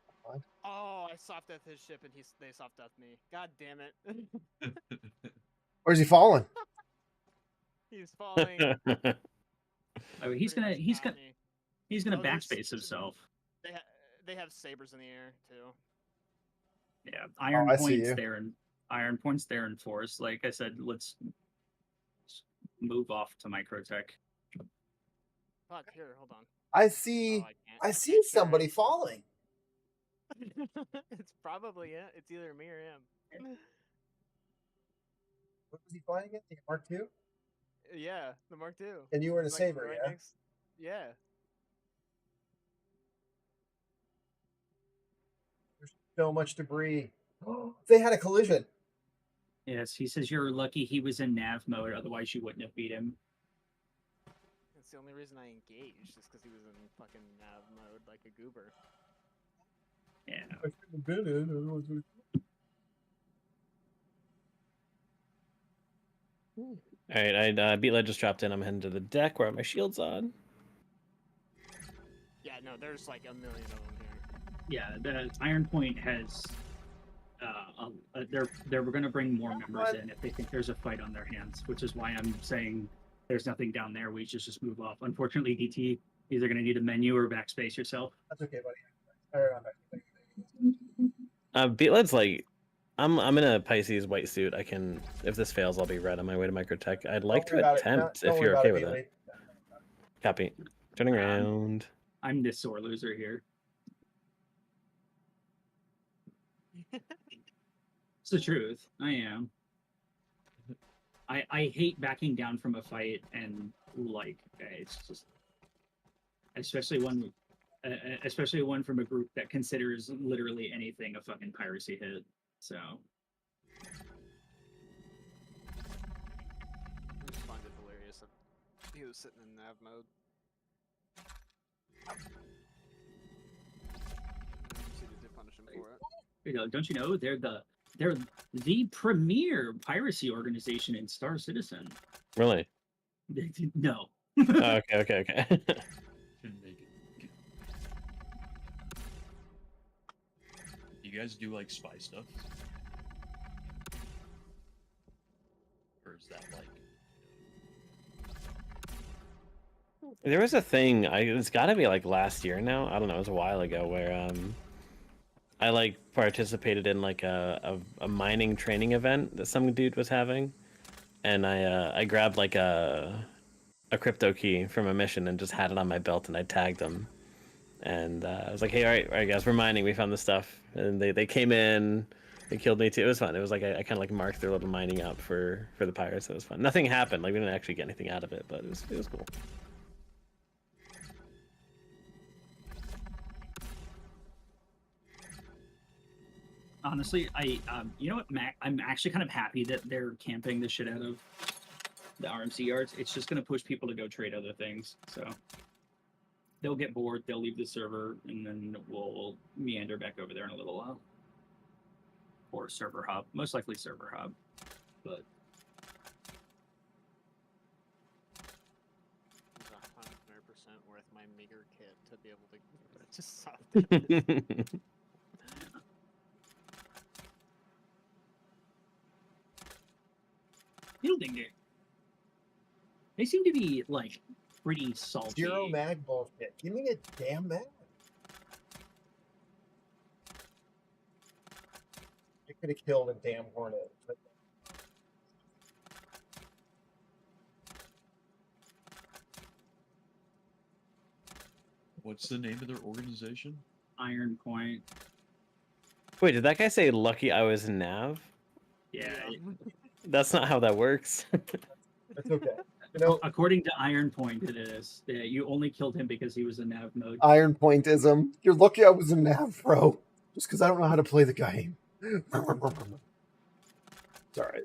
Oh, I soft death his ship and they soft death me. God damn it. Where's he falling? He's falling. Oh, he's pretty gonna much on me. he's gonna Oh, there's- backspace himself. They have sabers in the air too. Yeah, Iron I see Point's you. there and Iron Point's there in force. Like I said, let's move off to Microtech. Fuck, here, hold on. I Oh, see. I can't. I see can't share somebody it. falling. It's probably it. It's either me or him. What was he flying against? The Mark II? Yeah, the Mark II. And you were in a Like, saber, right yeah? next- Yeah. There's so much debris. They had a collision. Yes, he says you're lucky he was in nav mode, otherwise you wouldn't have beat him. That's the only reason I engaged, is because he was in fucking nav mode like a goober. Yeah. I shouldn't have been in. All right, Beatlet just dropped in. I'm heading to the deck where I have my shields on. Yeah, no, there's like a million of them here. Yeah, the Iron Point has they're going to bring more members in if they think there's a fight on their hands, which is why I'm saying there's nothing down there. We just move off. Unfortunately, DT, either going to need a menu or backspace yourself. That's okay, buddy. Beatled's like, I'm in a Pisces white suit. I can, if this fails, I'll be red on my way to Microtech. I'd like to attempt if you're okay with it. Copy. Turning around. I'm the sore loser here. It's the truth. I am. I hate backing down from a fight, and like it's just, especially one from a group that considers literally anything a fucking piracy hit. So I just find it hilarious that he was sitting in nav mode. So they did punish him for it. you know, don't you know they're the premier piracy organization in Star Citizen? Really? No. Oh, okay. Shouldn't make it. You guys do like spy stuff? Or is that like? There was a thing. It's got to be like last year now. I don't know. It was a while ago where I like participated in like a mining training event that some dude was having, and I grabbed like a crypto key from a mission and just had it on my belt, and I tagged them, and I was like, hey, all right guys, we're mining. We found this stuff, and they came in. They killed me too. It was fun. It was like I kind of like marked their little mining up for the pirates. It was fun. Nothing happened. Like we didn't actually get anything out of it, but it was cool. Honestly, you know what, Mac? I'm actually kind of happy that they're camping the shit out of the RMC yards. It's just going to push people to go trade other things. So they'll get bored, they'll leave the server, and then we'll meander back over there in a little while. Or server hub, most likely server hub, but It's 100% worth my meager kit to be able to just stop it. you don't think they seem to be like pretty salty. Zero mag bullshit. Give me a damn mag. You could have killed a damn hornet. But What's the name of their organization? Iron Point. Wait, did that guy say lucky I was Nav? Yeah. That's not how that works. it's okay. You know, According to Iron Point, it is. Yeah, you only killed him because he was in nav mode. Iron Pointism. You're lucky I was in Nav, bro. Just because I don't know how to play the game. It's alright.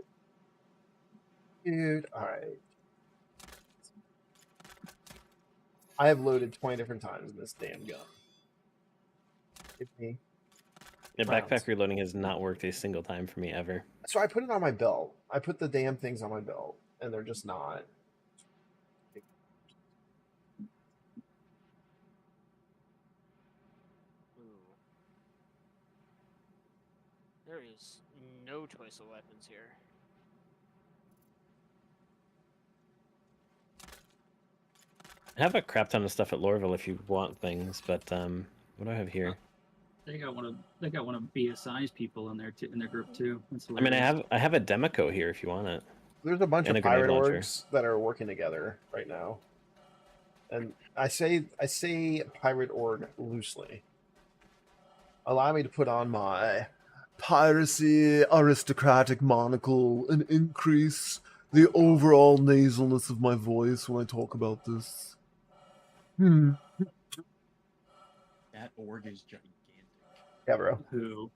Dude, alright. I have loaded 20 different times in this damn gun. Give me. Yeah, Rounds. backpack reloading has not worked a single time for me ever. So I put it on my belt. I put the damn things on my belt, and they're just not. Ooh. There is no choice of weapons here. I have a crap ton of stuff at Lorville if you want things, but what do I have here? They got one of BSI's people in their group too. That's I mean, hilarious. I have a Demeco here if you want it. There's a bunch And of a grenade pirate launcher. orgs that are working together right now, and I say pirate org loosely. Allow me to put on my piracy aristocratic monocle and increase the overall nasalness of my voice when I talk about this. That org is gigantic. Yeah, bro. Who?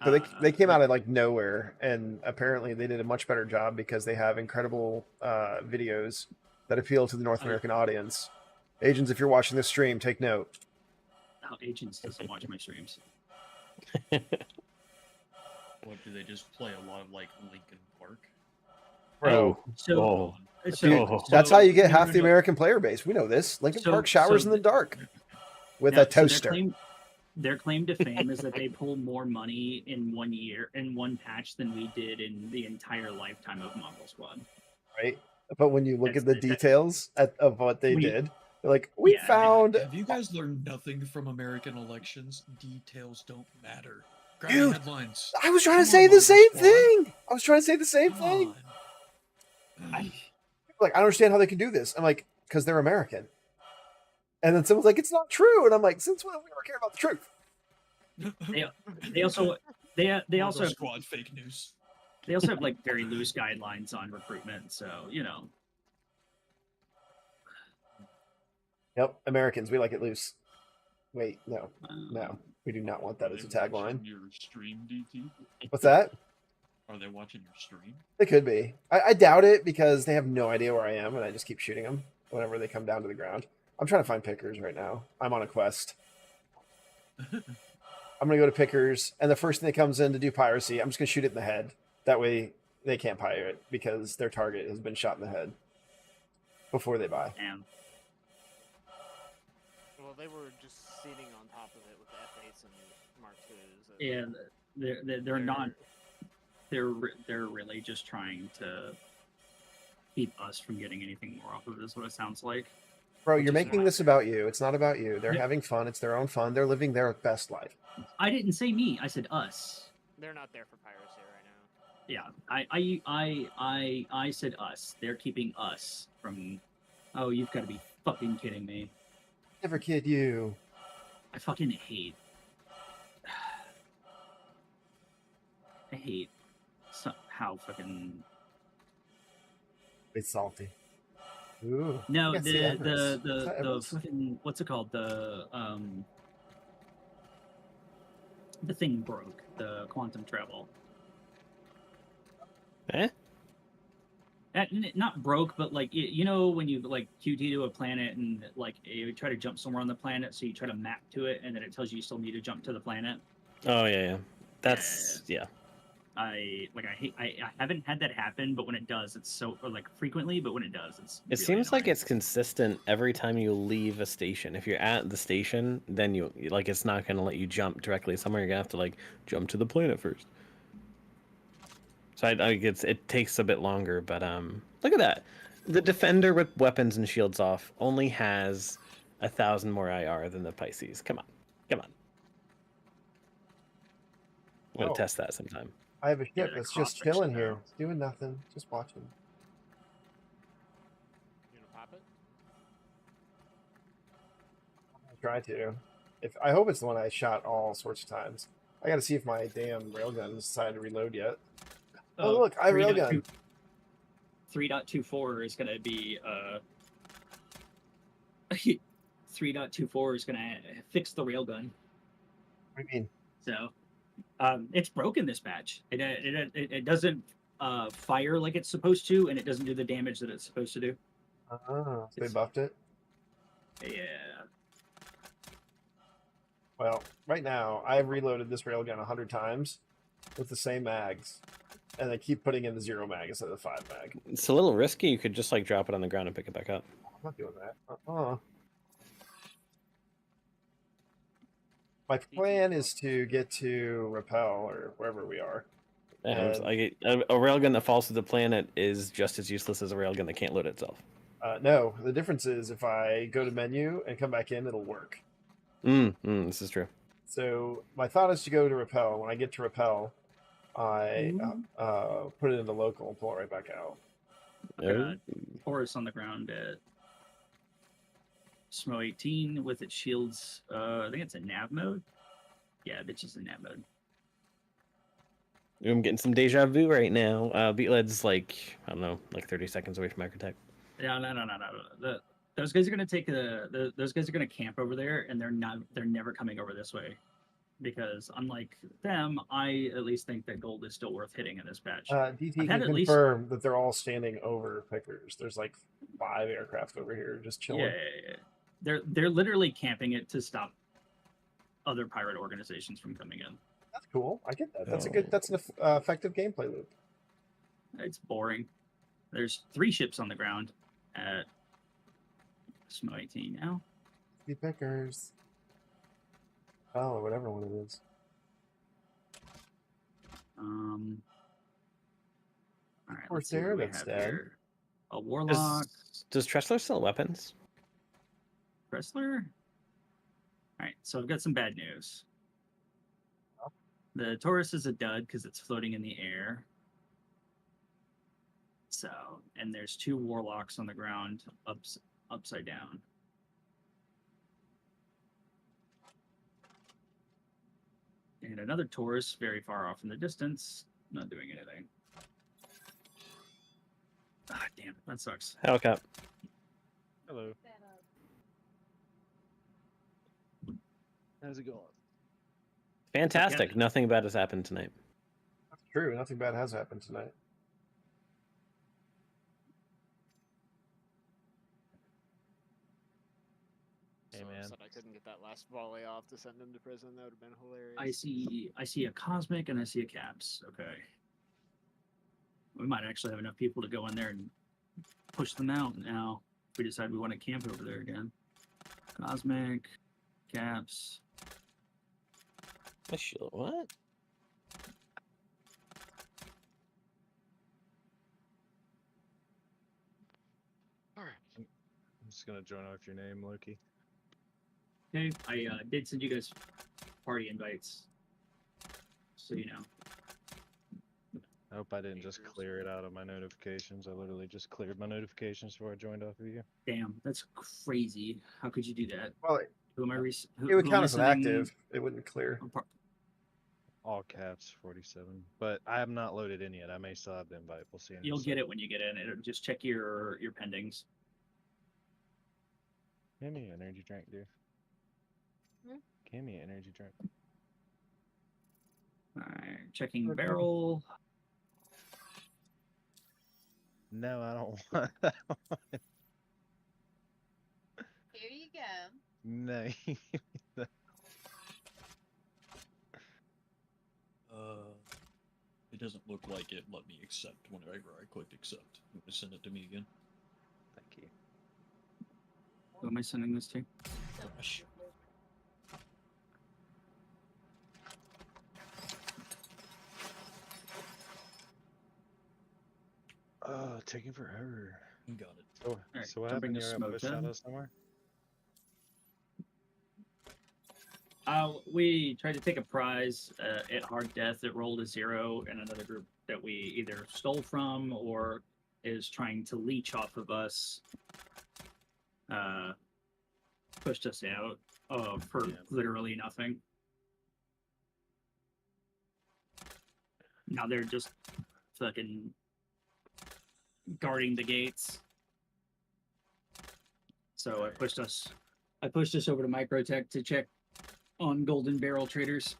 So they came out of like nowhere, and apparently they did a much better job because they have incredible videos that appeal to the North American audience. Agents, if you're watching this stream, take note. Agents doesn't watch my streams. What, do they just play a lot of like Linkin Park? Oh, So, oh. so That's how you get no, half no, the no. American player base. We know this. Lincoln So- Park showers so in the dark with No, a so their toaster. Their claim to fame is that they pull more money in 1 year in one patch than we did in the entire lifetime of Mongol Squad. Right. But when you look That's at the the- details of what they When you- did, they're like, we Yeah, found. Have you guys learned nothing from American elections? Details don't matter. Grab the Dude, headlines. I was trying to Come say on, the Mongol same Squad. thing. I was trying to say the same Come thing. on. Like, I don't understand how they can do this. I'm like, because they're American. And then someone's like, it's not true. And I'm like, since when do we ever care about the truth? They also they Mongol also have, Squad fake news. they also have like very loose guidelines on recruitment. So Yep, Americans, we like it loose. Wait, no, um, no, we do not want that Are as a they tagline. watching your stream, DT? What's that? Are they watching your stream? They could be. I doubt it because they have no idea where I am, and I just keep shooting them whenever they come down to the ground. I'm trying to find pickers right now. I'm on a quest. I'm gonna go to pickers, and the first thing that comes in to do piracy, I'm just gonna shoot it in the head. That way, they can't pirate because their target has been shot in the head before they buy. and Well, they were just sitting on top of it with the F8s and Mark IIs. yeah, they're not. They're really just trying to keep us from getting anything more off of this. What it sounds like. Bro, Which you're is making not this about you. It's not about you. They're Yeah. having fun. It's their own fun. They're living their best life. I didn't say me. I said us. They're not there for piracy right now. Yeah, I said us. They're keeping us from. Oh, you've got to be fucking kidding me! Never kid you. I fucking hate. I hate how fucking. It's salty. Ooh. No, can't see the Everest. the Is the that the Everest? fucking what's it called? The thing broke. The quantum travel. Eh? Not broke, but like you know when you like QT to a planet and like you try to jump somewhere on the planet, so you try to map to it, and then it tells you still need to jump to the planet. Oh yeah. That's yeah. I haven't had that happen, but when it does, it's so or like frequently. But when it does, it's. It really seems like annoying. it's consistent every time you leave a station. If you're at the station, then you like it's not gonna let you jump directly somewhere. You're gonna have to like jump to the planet first. So I it takes a bit longer, but look at that. The Defender with weapons and shields off only has 1,000 more IR than the Pisces. Come on. I'm gonna Oh. test that sometime. I have a Yeah, ship the that's just cross-section chilling there. here, doing nothing, just watching. You gonna pop it? I try to. If I hope it's the one I shot all sorts of times. I got to see if my damn railgun decided to reload yet. Oh, look, I have a railgun. 3.24 is going to be 3.24 is going to fix the railgun. What do you mean? So it's broken this patch. It doesn't fire like it's supposed to, and it doesn't do the damage that it's supposed to do. Oh, so they It's- buffed it. Yeah. Well, right now I've reloaded this railgun 100 times with the same mags, and I keep putting in the 0 mag instead of the 5 mag. It's a little risky. You could just like drop it on the ground and pick it back up. I'm not doing that. My plan is to get to Rappel or wherever we are. Yeah, And- like a railgun that falls to the planet is just as useless as a railgun that can't load itself. No, the difference is if I go to menu and come back in, it'll work. This is true. So my thought is to go to Rappel. When I get to Rappel, I put it into local and pull it right back out. I've got a Taurus on the ground at Smo 18 with its shields. I think it's in nav mode. Yeah, bitch is in nav mode. I'm getting some deja vu right now. Beatled's like, I don't know, like 30 seconds away from Microtech. No. Those guys are gonna take those guys are gonna camp over there, and they're never coming over this way, because unlike them, I at least think that gold is still worth hitting in this patch. DT I've can had at least- confirm that they're all standing over pickers. There's like 5 aircraft over here just chilling. Yeah. They're literally camping it to stop other pirate organizations from coming in. That's cool. I get that. That's Oh. That's an effective gameplay loop. It's boring. There's 3 ships on the ground at Smo 18 now. The pickers. Oh, whatever one it is. All right, Or let's see what there, we that's have dead. here. A warlock, Does Tressler sell weapons? wrestler. All right, so I've got some bad news. The Taurus is a dud because it's floating in the air. So, and there's 2 warlocks on the ground upside down. And another Taurus very far off in the distance, not doing anything. Ah, damn, that sucks. Hellcat. Hello. How's it going? Fantastic. Nothing bad has happened tonight. That's true. Nothing bad has happened tonight. So Hey, man. upset I couldn't get that last volley off to send him to prison. That would have been hilarious. I see a Cosmic and I see a Caps. Okay. We might actually have enough people to go in there and push them out now. If we decide we want to camp over there again. Cosmic, Caps. What? All right. I'm just gonna join off your name, Loki. Okay, I did send you guys party invites. So you know. I hope I didn't just clear it out of my notifications. I literally just cleared my notifications before I joined off of you. Damn, that's crazy. How could you do that? Well, Who am I? it would count as an active. It wouldn't clear. All caps 47. But I have not loaded in yet. I may still have the invite. We'll see. You'll get it when you get in. It'll just check your pendings. Give me an energy drink, dude. Hmm? Give me an energy drink. Alright, checking barrel. No, I don't want that one. Here you go. No. It doesn't look like it let me accept whenever I clicked accept. You want to send it to me again? Thank you. Who am I sending this to? Gosh. Oh, taking forever. Got it. So, Alright, so what jumping happened? to You're smoke at Bush then. Shadow somewhere? We tried to take a prize at Hard Death that rolled a 0, and another group that we either stole from or is trying to leech off of us pushed us out for literally nothing. Now they're just fucking guarding the gates. So I pushed us over to Microtech to check on Golden Barrel traders.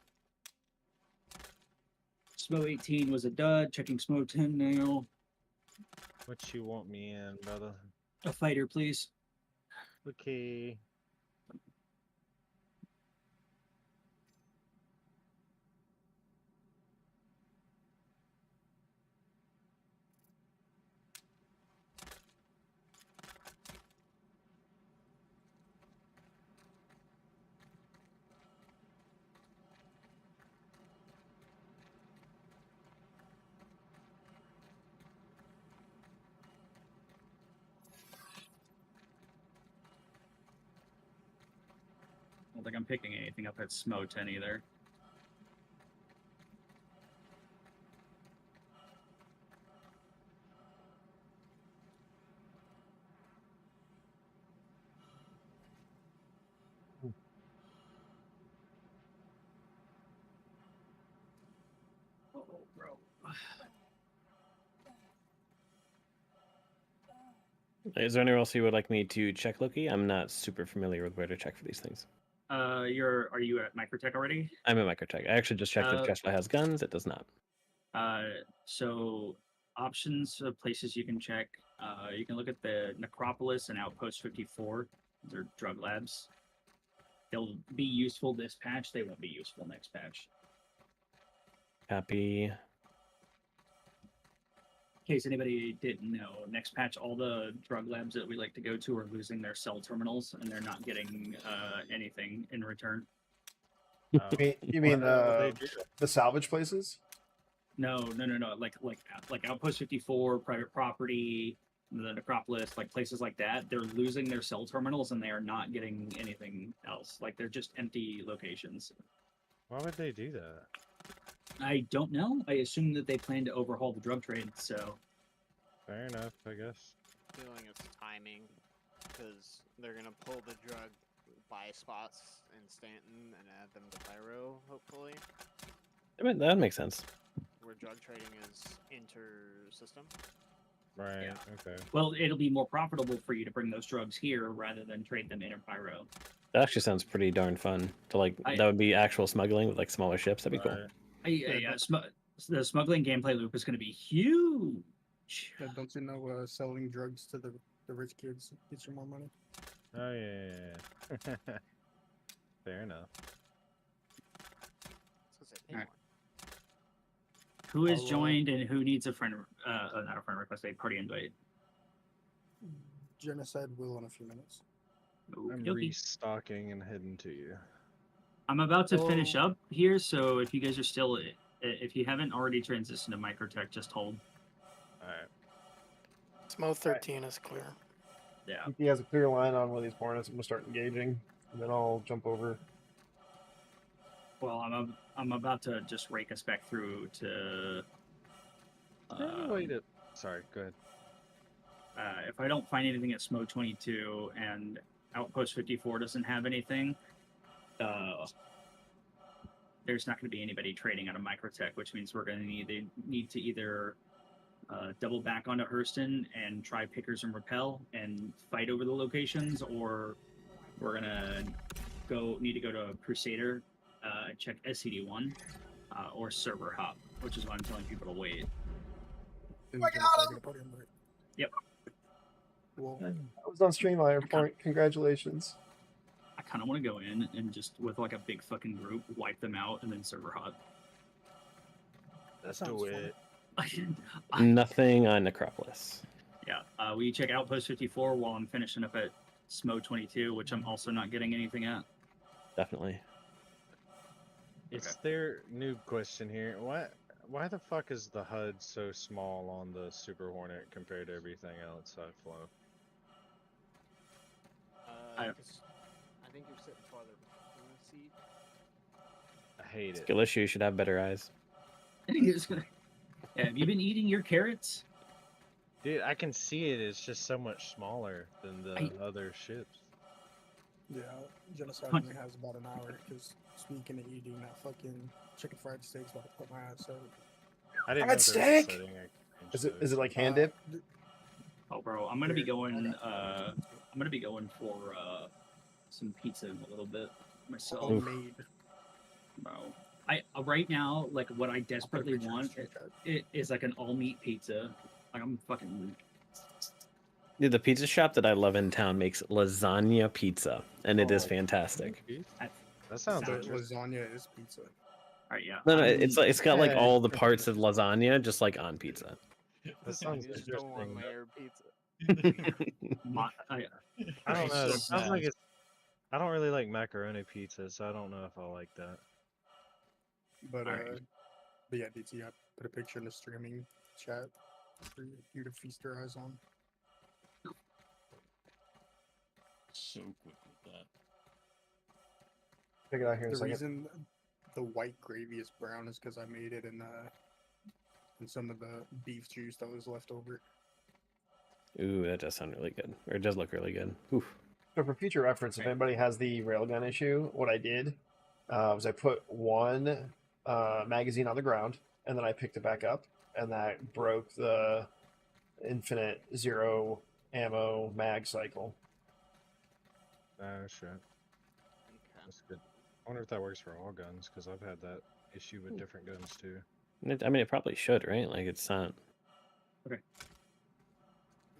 Smo 18 was a dud. Checking Smo 10 now. What you want me in, brother? A fighter, please. Okay. I don't think I'm picking anything up at Smo 10 either. Oh, bro. Is there anywhere else you would like me to check, Loki? I'm not super familiar with where to check for these things. Are you at Microtech already? I'm at Microtech. I actually just checked if Tesla has guns. It does not. So options of places you can check. You can look at the Necropolis and Outpost 54. They're drug labs. They'll be useful this patch. They won't be useful next patch. Copy. In case anybody didn't know, next patch, all the drug labs that we like to go to are losing their cell terminals, and they're not getting anything in return. You mean Why would they do that? the salvage places? No. Like Outpost 54, private property, the Necropolis, like places like that. They're losing their cell terminals and they are not getting anything else. Like they're just empty locations. Why would they do that? I don't know. I assume that they plan to overhaul the drug trade. So Fair enough, I guess. Feeling it's timing, because they're gonna pull the drug buy spots in Stanton and add them to Pyro, hopefully, I mean, that makes sense. where drug trading is inter-system. Right. Okay. well, it'll be more profitable for you to bring those drugs here rather than trade them in Pyro. That actually sounds pretty darn fun. To like, that would be actual smuggling with like smaller ships. That'd be cool. Right. The smuggling gameplay loop is going to be huge. Don't you know selling drugs to the rich kids gets you more money? Oh yeah. Fair enough. So say pay Alright. more. Who is I'll, joined and who needs a friend? Not a friend request, a party invite. Genocide will in a few minutes. I'm Okey-dokey. restocking and heading to you. I'm about to finish Oh. up here, so if you guys are still, if you haven't already transitioned to Microtech, just hold. All right. Smo 13 is clear. Yeah. If he has a clear line on one of these hornets, I'm gonna start engaging, and then I'll jump over. Well, I'm about to just rake us back through to. Is there any way to? Sorry. Go ahead. If I don't find anything at SMO 22 and Outpost 54 doesn't have anything, there's not going to be anybody trading out of Microtech, which means we're going to need to either double back onto Hurston and try Pickers and Repel and fight over the locations, or we're gonna need to go to Crusader, check SCD1, or server hop, which is why I'm telling people to wait. Yep. Well, I was on stream earlier. Congratulations. I kind of want to go in and just with like a big fucking group wipe them out and then server hop. Let's sounds do fun. it. Nothing on Necropolis. Yeah, we check Outpost 54 while I'm finishing up at SMO 22, which I'm also not getting anything at. Definitely. It's their noob question here. Why the fuck is the HUD so small on the Super Hornet compared to everything else I flow? I- 'Cause I think you're sitting farther from the seat. I hate it. Skill issue. You should have better eyes. It's gonna- Yeah, have you been eating your carrots? Dude, I can see it. It's just so much smaller than the other ships. yeah, Genocide Hunt. only has about an hour because speaking of eating, that fucking chicken fried steak's about to put my ass out. I didn't Fried know there was a steak? setting I could change Is it like hand dip? Oh, bro, I'm gonna be Weird. going. Okay. I'm gonna be going for some pizza in a little bit myself, Homemade. bro. I right now, like what I I'll put a desperately picture in the want stream chat. it is like an all meat pizza. Like I'm fucking. Dude, the pizza shop that I love in town makes lasagna pizza, and it is Oh. fantastic. That sounds The interesting. lasagna is pizza. All right, yeah. No, I'm- it's got like Yeah. all the parts of lasagna, just like on pizza. That sounds You just don't want interesting. layered pizza. I don't It's know. It so sounds like bad. it's. I don't really like macaroni pizza, so I don't know if I like that. But Alright. but yeah, DT, I put a picture in the streaming chat for you to feast your eyes on. So quick with that. Check it out here in a The second. reason the white gravy is brown is because I made it in some of the beef juice that was left over. Ooh, that does sound really good. Or it does look really good. Oof. So for future reference, if anybody has the railgun issue, what I did was I put one magazine on the ground, and then I picked it back up, and that broke the infinite zero ammo mag cycle. Oh shit, Okay. that's good. I wonder if that works for all guns, because I've had that issue with different guns too. I mean, it probably should, right? Like, it's not. Okay.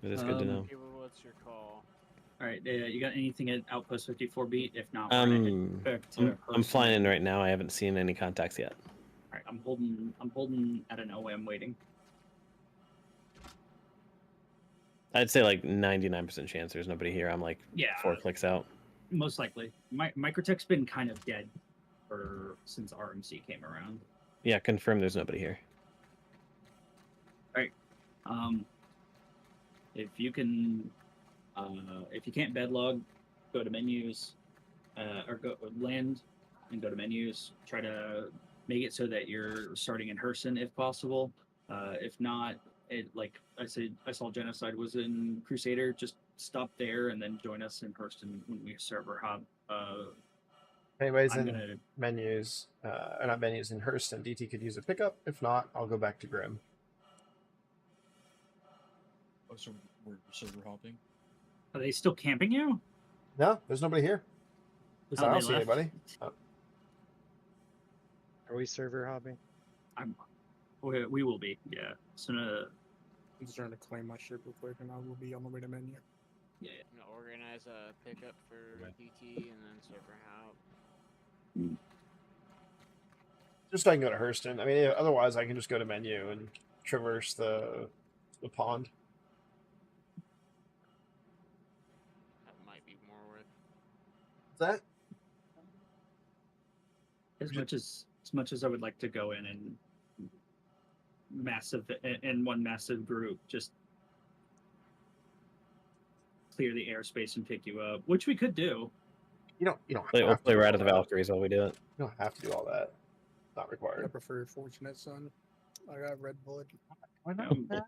It is good to know. Kiva, what's your call? All right, you got anything at Outpost 54 beat? If not, we're gonna head back to I'm Hurston. flying in right now. I haven't seen any contacts yet. All right, I'm holding at an OM waiting. I'd say like 99% chance there's nobody here. I'm like Yeah, 4 clicks out. most likely. Microtech's been kind of dead for since RMC came around. Yeah, confirm there's nobody here. If you can, if you can't bedlog, go to menus, or go land and go to menus. Try to make it so that you're starting in Hurston if possible. If not, like I said, I saw Genocide was in Crusader. Just stop there and then join us in Hurston when we server hop. If anybody's I'm in gonna. menus, or not menus in Hurston, DT could use a pickup. If not, I'll go back to Grim. Oh, so we're server hopping. Are they still camping you? No, there's nobody here. Oh, I they don't see left? anybody. Are we server hopping? We will be. Yeah. So I'm just trying to claim my ship real quick, and I will be on the way to menu. yeah. I'm gonna organize a pickup for Right. DT and then server hop. Just so I can go to Hurston. I mean, otherwise I can just go to menu and traverse the pond. That might be more worth. Is that? As much as I would like to go in and one massive group, just clear the airspace and pick you up, which we could do. You don't We'll have play to do Ride all of the that. Valkyries while we do it. You don't have to do all that. Not I required. prefer Fortunate Son. I got red blood. Why not? Um, I have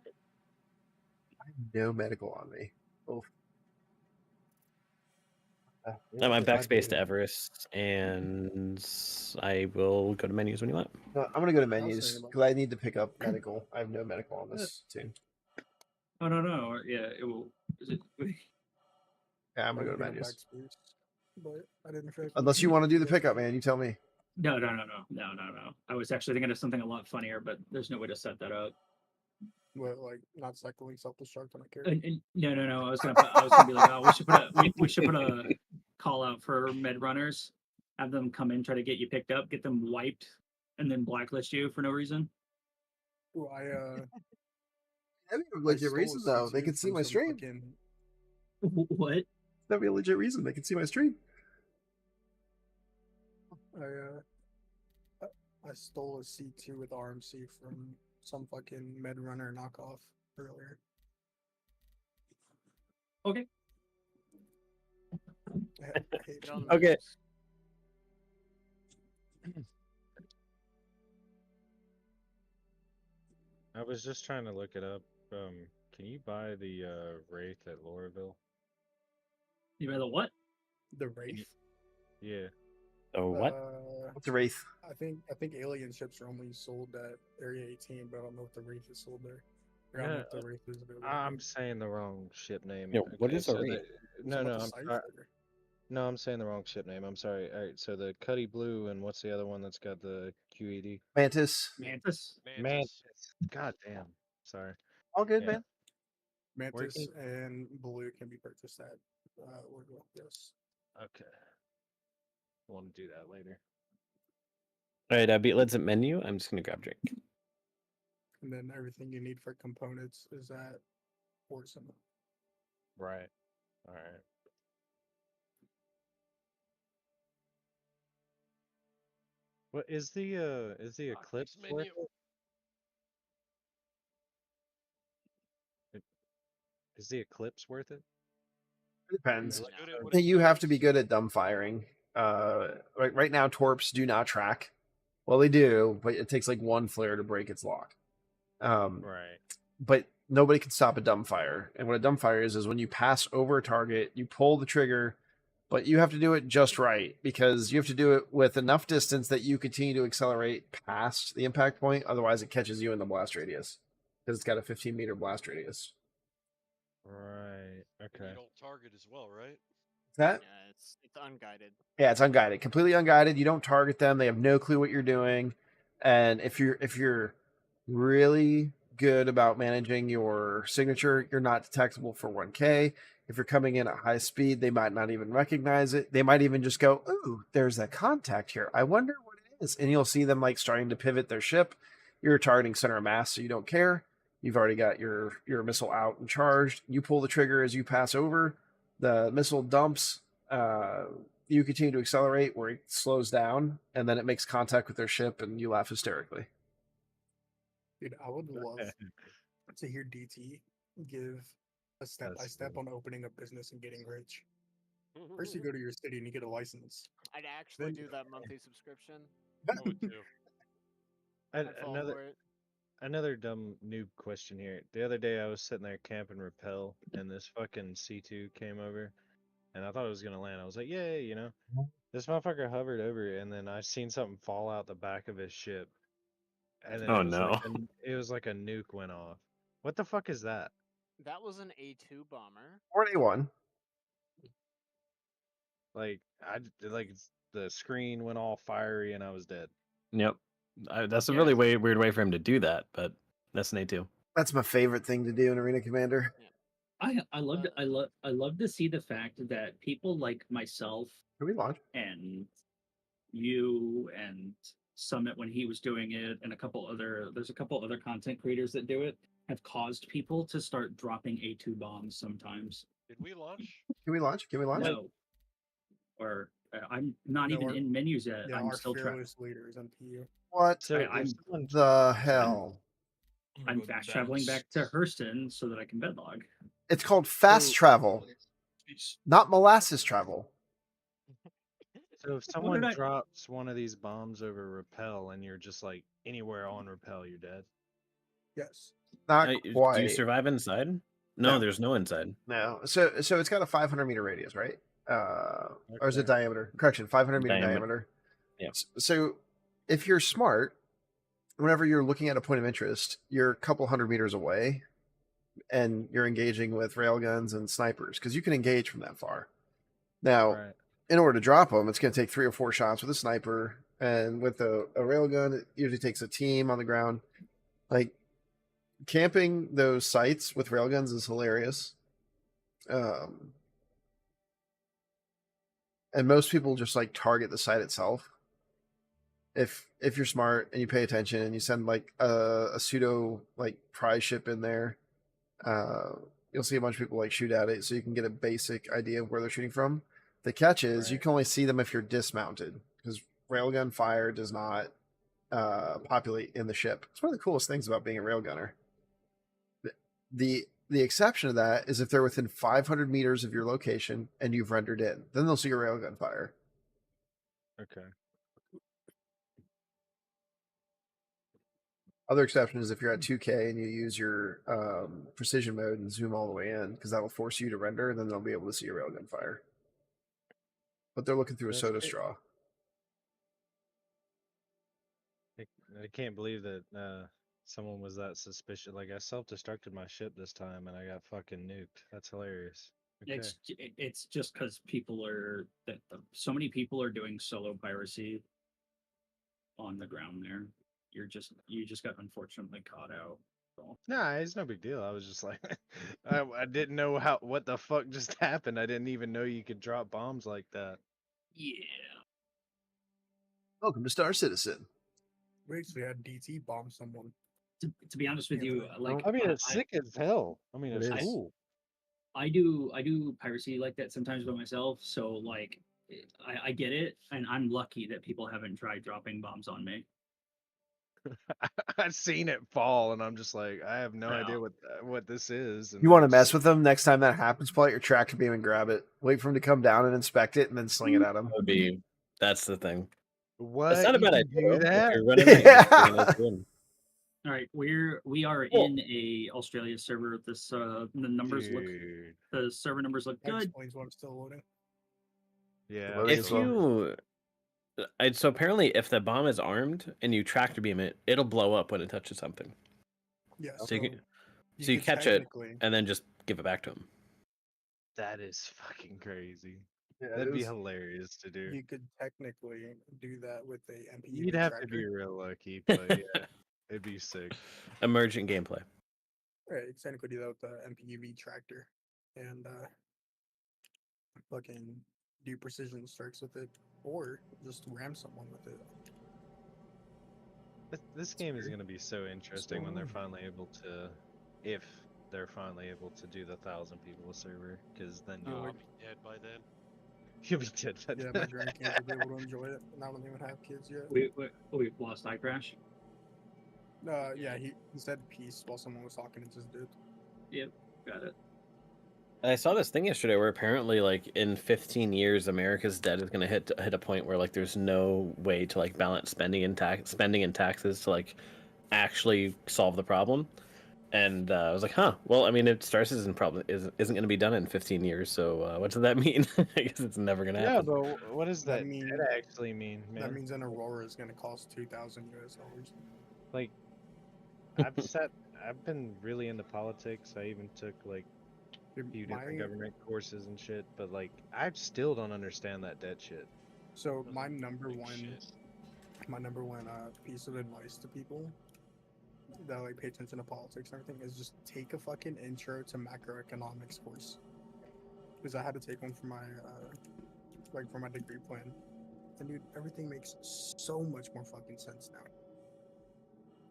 no medical on me. Oof. I'm backspace to Everest, and I will go to menus when you want. No, I'm gonna go to was menus thinking about because I need to pick up medical. I have no medical on this team. Oh no. Yeah. It will. Is it? Yeah, I'm gonna go to Bring it menus. backspace, but I didn't feel like Unless you want to do the pickup, man. You tell me. No. I was actually thinking of something a lot funnier, but there's no way to set that up. What, like not cycling self-destruct on a character. No. I was gonna be like, oh, we should put a call out for med runners, have them come in, try to get you picked up, get them wiped, and then blacklist you for no reason. Ooh, That'd be a I legit stole a reason, though. They C2 can see from my some stream. fucking- What? That'd be a legit reason. They can see my stream. I stole a C2 with RMC from some fucking med runner knockoff earlier. Okay. I hate Get on cheating. the Okay. menus. I was just trying to look it up. Can you buy the Wraith at Lorville? You by the what? The Wraith. Yeah. Oh, what? What's a wraith? I think alien ships are only sold at Area 18, but I don't know if the Wraith is sold there. Or I don't know if the Wraith is available. I'm saying the wrong ship name. Yeah, what Okay, is a so Wraith? No, no, I'm Scythe sorry. or- No, I'm saying the wrong ship name. I'm sorry. All right, so the Cuddy Blue and what's the other one that's got the QED? Mantis. Mantis. Mantis. God damn. Sorry. All good, Yeah. man. Mantis Working. and Blue can be purchased at Orville. Yes. Okay. I want to do that later. All right, let's at menu. I'm just gonna grab a drink. And then everything you need for components is at Orson. Right. All right. What is the Eclipse menu. worth it? Is the Eclipse worth it? It depends. It's good at I what think it you have to does. be good at dumb firing. Right now, torps do not track. Well, they do, but it takes like one flare to break its lock. Right. But nobody can stop a dumbfire. And what a dumbfire is when you pass over a target, you pull the trigger, but you have to do it just right because you have to do it with enough distance that you continue to accelerate past the impact point. Otherwise, it catches you in the blast radius because it's got a 15-meter blast radius. Right. Okay. You don't target as well, right? Is that? Yeah, it's unguided. Yeah, it's unguided, completely unguided. You don't target them; they have no clue what you're doing. And if you're really good about managing your signature, you're not detectable for 1K. If you're coming in at high speed, they might not even recognize it. They might even just go, "Ooh, there's a contact here. I wonder what it is." And you'll see them like starting to pivot their ship. You're targeting center of mass, so you don't care. You've already got your missile out and charged. You pull the trigger as you pass over. The missile dumps. you continue to accelerate where it slows down, and then it makes contact with their ship, and you laugh hysterically. Dude, I would love to hear DT give a step-by-step on opening a business and getting rich. First, you go to your city and you get a license. I'd actually Then- do that monthly subscription. I would too. I'd fall for Another it. another dumb noob question here. The other day I was sitting there camping Repel, and this fucking C2 came over, and I thought it was gonna land. I was like, yay, you know. This motherfucker hovered over, and then I seen something fall out the back of his ship, and then Oh, it was like no. it was like a nuke went off. What the fuck is that? That was an A2 bomber. Or an A1. Like like the screen went all fiery, and I was dead. Yep. That's a Yeah. really weird way for him to do that, but that's an A2. That's my favorite thing to do in Arena Commander. I love to see the fact that people like myself Can we launch? and you and Summit when he was doing it, and there's a couple other content creators that do it, have caused people to start dropping A2 bombs sometimes. Did we launch? Can we launch? Can we launch? No. Or I'm not No, even our- in menus yet. Yeah, I'm our still fearless leader is MPU. What So I'm- if someone the hell? gonna I'm go to fast traveling back to balance. Hurston so that I can bedlog. It's called fast So- travel, Please. not molasses travel. So if someone I- drops one of these bombs over Repel and you're just like anywhere on Repel, you're dead. Yes. Not Do you quite. survive inside? No, No. there's no inside. No. So it's got a 500-meter radius, right? Or is it Okay. diameter? Correction, 500-meter Diameter. diameter. Yeah. So if you're smart, whenever you're looking at a point of interest, you're a couple hundred meters away, and you're engaging with railguns and snipers because you can engage from that far. Now, Right. in order to drop them, it's going to take 3 or 4 shots with a sniper, and with a railgun, it usually takes a team on the ground. Like camping those sites with railguns is hilarious. And most people just like target the site itself. If you're smart and you pay attention and you send like a pseudo like prize ship in there, you'll see a bunch of people like shoot at it, so you can get a basic idea of where they're shooting from. The catch is you Right. can only see them if you're dismounted because railgun fire does not populate in the ship. It's one of the coolest things about being a railgunner. The exception to that is if they're within 500 meters of your location and you've rendered in, then they'll see your railgun fire. Okay. Other exception is if you're at 2K and you use your precision mode and zoom all the way in, because that will force you to render, and then they'll be able to see your railgun fire. But they're looking through a That's soda great. straw. I can't believe that someone was that suspicious. Like I self-destructed my ship this time and I got fucking nuked. That's hilarious. Okay. It's just because so many people are doing solo piracy on the ground there. You just got unfortunately caught out. So. Nah, it's no big deal. I was just like, I didn't know what the fuck just happened. I didn't even know you could drop bombs like that. Yeah. Welcome to Star Citizen. We actually had DT bomb someone. To be honest with Yeah, you, but- like I mean, it's sick as hell. I mean, It it's is. cool. I do piracy like that sometimes by myself. So like I get it, and I'm lucky that people haven't tried dropping bombs on me. I've seen it fall, and I'm just like, I have no Yeah. idea what this is. And You want to then mess with them next time that happens? Pull out your tractor beam and grab it. Wait for him to come down and inspect it, and then sling it at him. That's the thing. What? That's not a You bad can idea. do If that? you're running it, you're just bringing us in. All right, we are Cool. in a Australia server. This the numbers look Dude. the server numbers look That good. explains why I'm still loading. Yeah. Loading If as well. so apparently if the bomb is armed and you tractor beam it, it'll blow up when it touches something. Yeah. So you can- you so you could catch it, technically- and then just give it back to him. That is fucking crazy. Yeah, That'd be it was- hilarious to do. You could technically do that with a MPU. You'd have to tractor. be real lucky, but yeah, it'd be sick. Emergent gameplay. Right, you could technically do that with the MPUV tractor, and fucking do precision strikes with it, or just ram someone with it. This game is going to be so interesting when they're on? finally able to, if they're finally able to do the 1,000 people server, because then Oh, you'll I'll be dead by then. You'll be dead. by Yeah, then. my grandkids will be able to enjoy it, and I don't even have kids yet. We lost iCrash. Yeah, he said peace while someone was talking and just did. Yep, got it. I saw this thing yesterday where apparently, like, in 15 years, America's debt is gonna hit a point where like there's no way to like balance spending and taxes to like actually solve the problem. And I was like, huh. Well, I mean, if Star Citizen probably isn't going to be done in 15 years. So what does that mean? I guess it's never going to Yeah, happen. but what does That that mean- debt actually mean, man? That means an Aurora is going to cost $2,000 US. Like, I've been really into politics. I even took like a Dude, few different my- government courses and shit. But like, I still don't understand that debt shit. So Doesn't my number make one shit. piece of advice to people that like pay attention to politics and everything is just take a fucking intro to macroeconomics course, because I had to take one for my for my degree plan, and dude, everything makes so much more fucking sense now.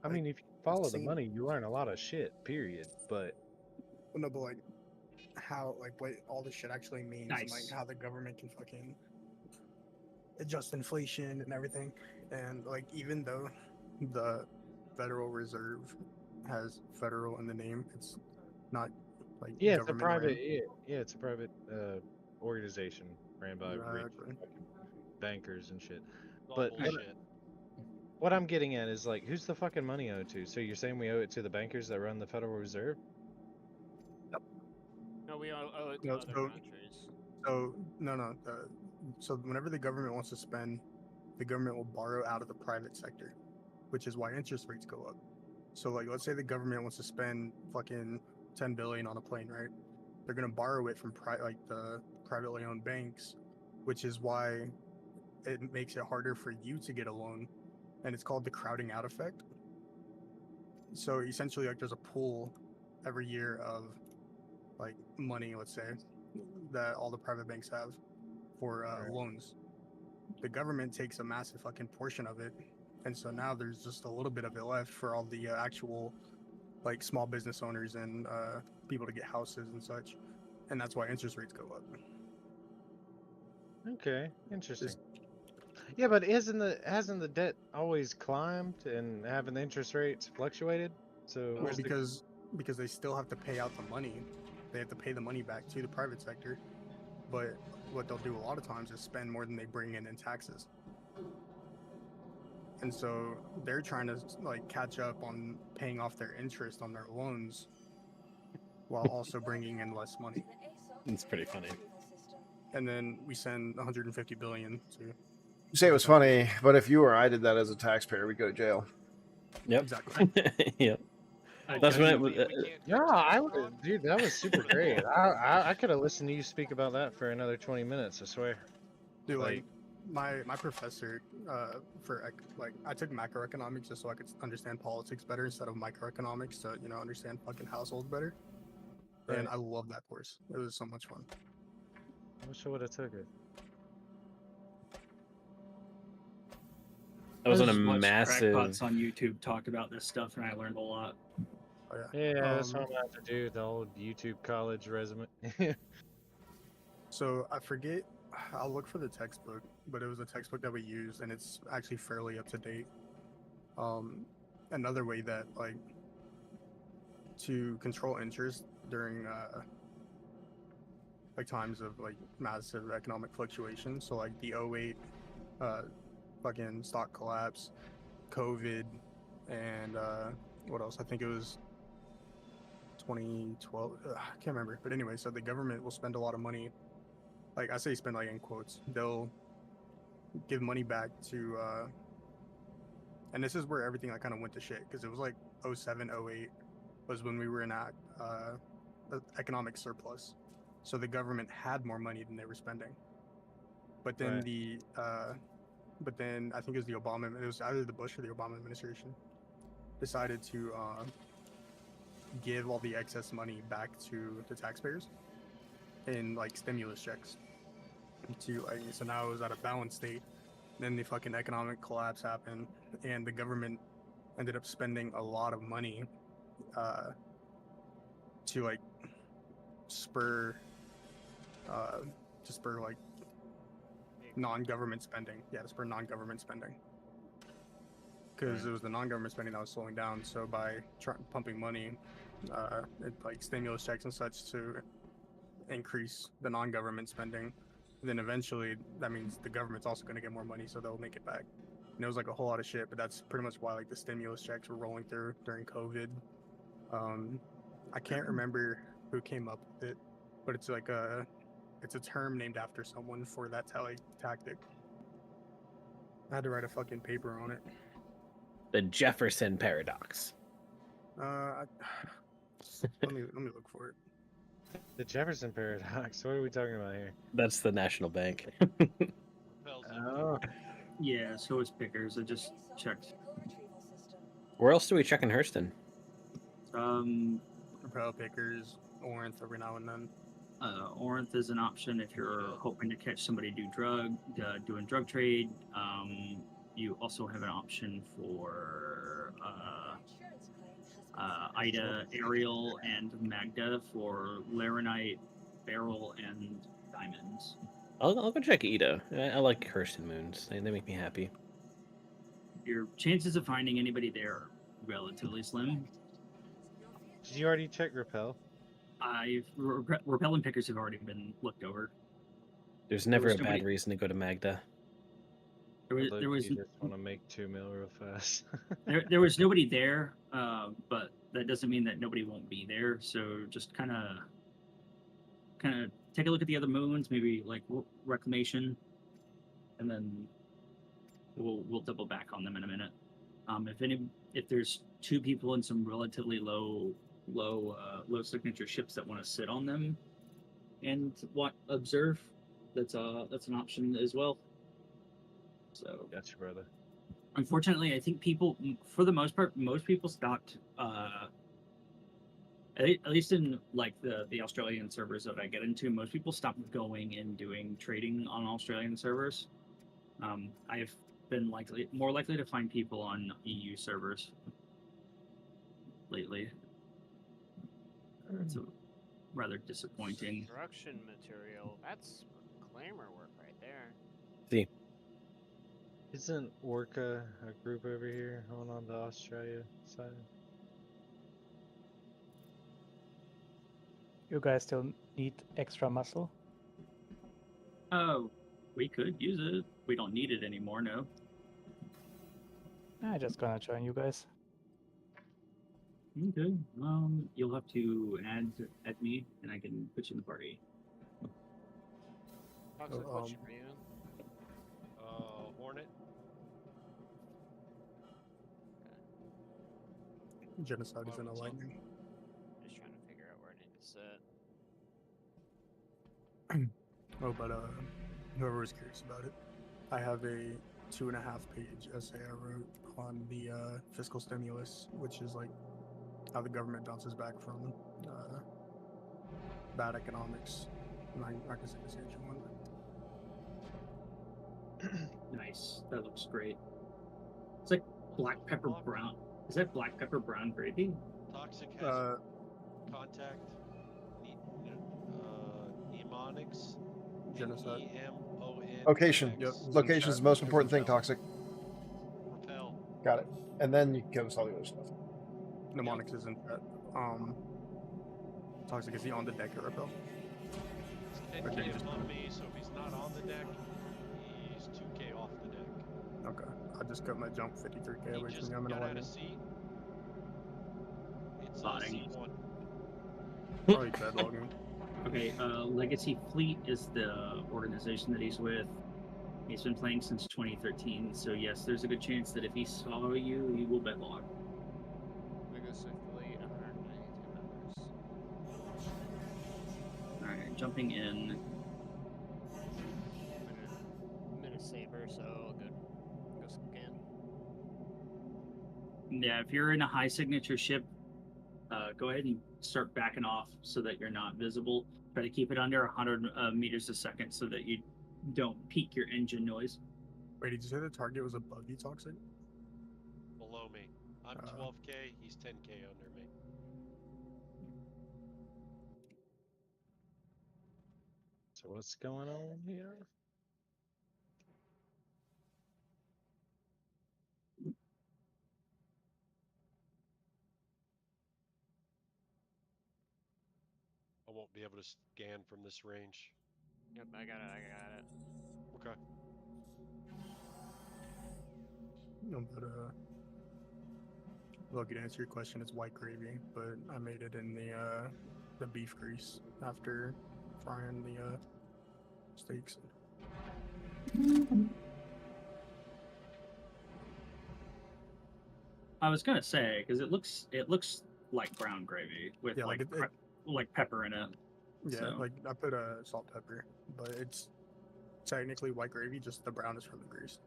I Like, mean, if you follow the same- money, you learn a lot of shit. Period. But Well, no, but like how like what all this shit actually means, and like Nice. how the government can fucking adjust inflation and everything, and like even though the Federal Reserve has federal in the name, it's not like yeah, it's a government private. ran. Yeah, it's a private organization ran by rich Exactly. fucking bankers and shit. It's all But bullshit. what I'm getting at is like, who's the fucking money owed to? So you're saying we owe it to the bankers that run the Federal Reserve? No, we owe it to No, other so- countries. So no. So whenever the government wants to spend, the government will borrow out of the private sector, which is why interest rates go up. So like, let's say the government wants to spend fucking 10 billion on a plane, right? They're gonna borrow it from the privately owned banks, which is why it makes it harder for you to get a loan, and it's called the crowding out effect. So essentially, like, there's a pool every year of like money, let's say, that all the private banks have for Right. loans. The government takes a massive fucking portion of it, and so now there's just a little bit of it left for all the actual like small business owners and people to get houses and such, and that's why interest rates go up. Okay, interesting. Yeah, but hasn't the debt always climbed and haven't the interest rates fluctuated? So Well, what's the- because they still have to pay out the money, they have to pay the money back to the private sector, but what they'll do a lot of times is spend more than they bring in taxes. And so they're trying to like catch up on paying off their interest on their loans while also bringing in less money. It's pretty funny. And then we send 150 billion to You say it was funny, but if you or I did that as a taxpayer, we'd go to jail. Yep. exactly. Yep. I That's when definitely- it, We can't Yeah, control I the would, crowd. dude. That was super great. I could have listened to you speak about that for another 20 minutes. I swear. Dude, Like- like my professor I took macroeconomics just so I could understand politics better instead of microeconomics to understand fucking households better. And Right. I love that course. It was so much fun. I wish I would have took it. I was on a just watched massive. crackpots on YouTube talk about this stuff, and I learned a lot. Oh, yeah. Yeah, that's what Um, I'm gonna have to do. The old YouTube college resume. So I forget. I'll look for the textbook, but it was a textbook that we used, and it's actually fairly up to date. Another way that like to control interest during like times of like massive economic fluctuation. So like the 08 fucking stock collapse, COVID, and what else? I think it was 2012. I can't remember. But anyway, so the government will spend a lot of money. Like I say, spend like in quotes. They'll give money back to, and this is where everything like kind of went to shit because it was like 07, 08 was when we were in economic surplus. So the government had more money than they were spending. But then Right. but then I think it was the Obama. It was either the Bush or the Obama administration decided to give all the excess money back to the taxpayers in like stimulus checks. So now it was at a balanced state. Then the fucking economic collapse happened, and the government ended up spending a lot of money to like spur like non-government spending. Yeah, to spur non-government spending. Because it was the non-government spending that was slowing down. So by pumping money, like stimulus checks and such, to increase the non-government spending, then eventually that means the government's also going to get more money, so they'll make it back. And it was like a whole lot of shit, but that's pretty much why like the stimulus checks were rolling through during COVID. I can't remember who came up with it, but it's like it's a term named after someone for that tactic. I had to write a fucking paper on it. The Jefferson paradox. Let me look for it. The Jefferson paradox. What are we talking about here? That's the national bank. Repel's in Oh, Yeah, so is Pickers. I just checked. Where else do we check in Hurston? Propel pickers, Orinth every now and then. Orinth is an option if you're hoping to catch somebody doing drug trade. You also have an option for Ida, Ariel, and Magda for Laranite, Beryl, and Diamonds. I'll go check Ida. I like Hurston moons. They make me happy. Your chances of finding anybody there are relatively slim. did you already check Repel? Repel and Pickers have already been looked over. There's never a was bad nobody- reason to go to Magda. There was You just want to make 2 mil real fast. there was nobody there, but that doesn't mean that nobody won't be there. So just kind of take a look at the other moons, maybe like Reclamation, and then we'll double back on them in a minute. If there's 2 people in some relatively low signature ships that want to sit on them and observe, that's an option as well. So Gotcha, brother. unfortunately, I think people, for the most part, most people stopped. At least in like the Australian servers that I get into, most people stopped going and doing trading on Australian servers. I've been more likely to find people on EU servers lately. It's rather disappointing. Construction material. That's claimer work right there. See, Isn't Orca a group over here on the Australia side? You guys still need extra muscle? Oh, we could use it. We don't need it anymore, no. I'm just gonna join you guys. Okay. You'll have to add me, and I can put you in the party. Toxic, Oh, what ship are you in? Hornet. Genocide is in a What's up? lightning. Just trying to figure out where I need to sit. Oh, but whoever was curious about it, I have a 2.5-page essay I wrote on the fiscal stimulus, which is like how the government bounces back from bad economics. And I can say this if you want. Nice. That looks great. It's like black pepper brown. Is that black pepper brown gravy? Toxic has Uh, contact. Emonics. Genocide. EMON. Location. Yep. Location is the most important thing, Repel. Toxic. Repel. Got it. And then you can give us all the other stuff. Mnemonics isn't that. Toxic, is he on the deck at Repel? He's 10k Okay, just- above me, so if he's not on the deck, he's 2k off the deck. Okay. I just cut my jump 53k He away just from you. I'm in a got out lightning. of seat. It's Fine. C1. Probably dead logging. Okay, Legacy Fleet is the organization that he's with. He's been playing since 2013, so yes, there's a good chance that if he saw you, he will bet log. Legacy Fleet, 192 members. Alright, jumping in. Minute saver, so good. Go scan. Yeah, if you're in a high signature ship, go ahead and start backing off so that you're not visible. Try to keep it under 100 meters a second so that you don't peak your engine noise. Wait, did you say the target was above you, Toxic? Below me. I'm 12k, he's 10k under me. So what's going on here? won't be able to scan from this range. Yep, I got it. Okay. No, but look, to answer your question, it's white gravy, but I made it in the beef grease after frying the steaks. I was gonna say because it looks like brown gravy with Yeah, like like it- like pepper in it. Yeah, So- like I put a salt pepper, but it's technically white gravy, just the brown is from the grease.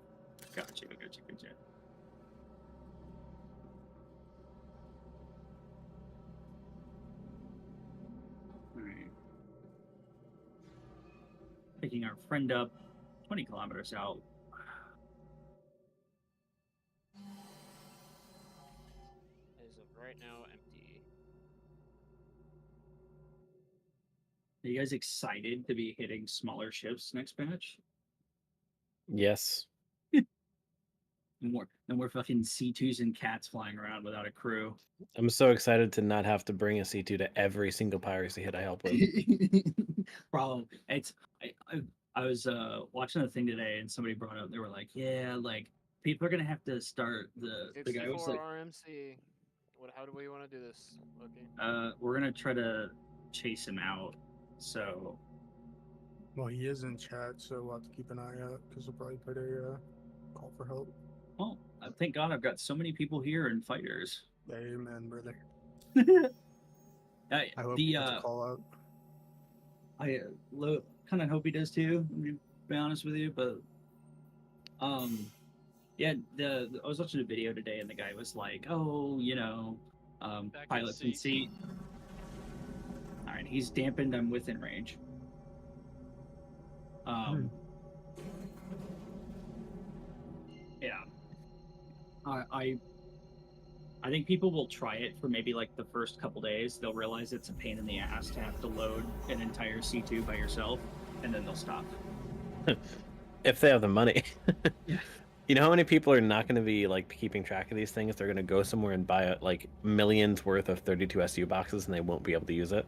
Gotcha. All right. Picking our friend up 20 kilometers out. As of right now, empty. Are you guys excited to be hitting smaller ships next patch? Yes. No more fucking C2s and cats flying around without a crew. I'm so excited to not have to bring a C2 to every single piracy hit I help with. Problem. I was watching a thing today and somebody brought up, they were like, yeah, like people are gonna have to start the guy was 64 like, RMC. How do we want to do this? Okay. we're gonna try to chase him out. So Well, he is in chat, so we'll have to keep an eye out because we'll probably put a call for help. well, thank God I've got so many people here and fighters. Amen, brother. I I hope the he puts a call out. I kind of hope he does too. Let me be honest with you, but yeah, I was watching a video today, and the guy was like, "Oh, you know, Back in pilots in seat." All right, he's dampened. I'm within range. Yeah, I think people will try it for maybe like the first couple days. They'll realize it's a pain in the ass to have to load an entire C2 by yourself, and then they'll stop. If they have the money. Yeah. You know how many people are not going to be like keeping track of these things? They're going to go somewhere and buy like millions worth of 32 SU boxes, and they won't be able to use it.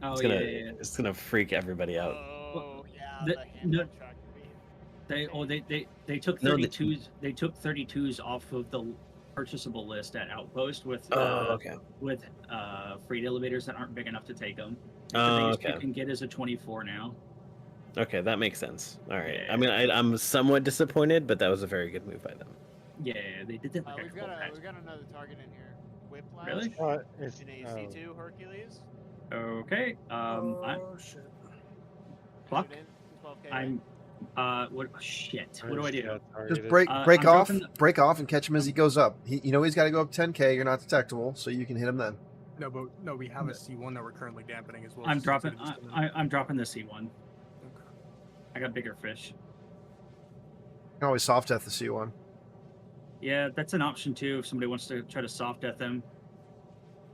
Oh It's gonna, yeah. it's gonna freak everybody out. Oh yeah, the- the handheld the- tracker beam. They took No, 32s. They took 32s off of the purchasable list at Outpost with okay. with freight elevators that aren't big enough to take them. Oh, the biggest okay. you can get is a 24 now. Okay, that makes sense. All right. Yeah. I mean, I'm somewhat disappointed, but that was a very good move by them. Yeah, they did that. Like a We've couple patches. got another target in here. Whiplash. Really? It's, In a C2 Hercules. Okay. I'm Shit. Fuck. Shoot in, 12K I'm what shit. What do I do? Just break I'm off, dropping the- break off, and catch him as he goes up. He's got to go up 10K. You're not detectable, so you can hit him then. No, we have a C1 that we're currently dampening as well. I'm so dropping. instead of just doing- I'm dropping the C1. Okay. I got bigger fish. You can always soft death the C1. Yeah, that's an option too if somebody wants to try to soft death him.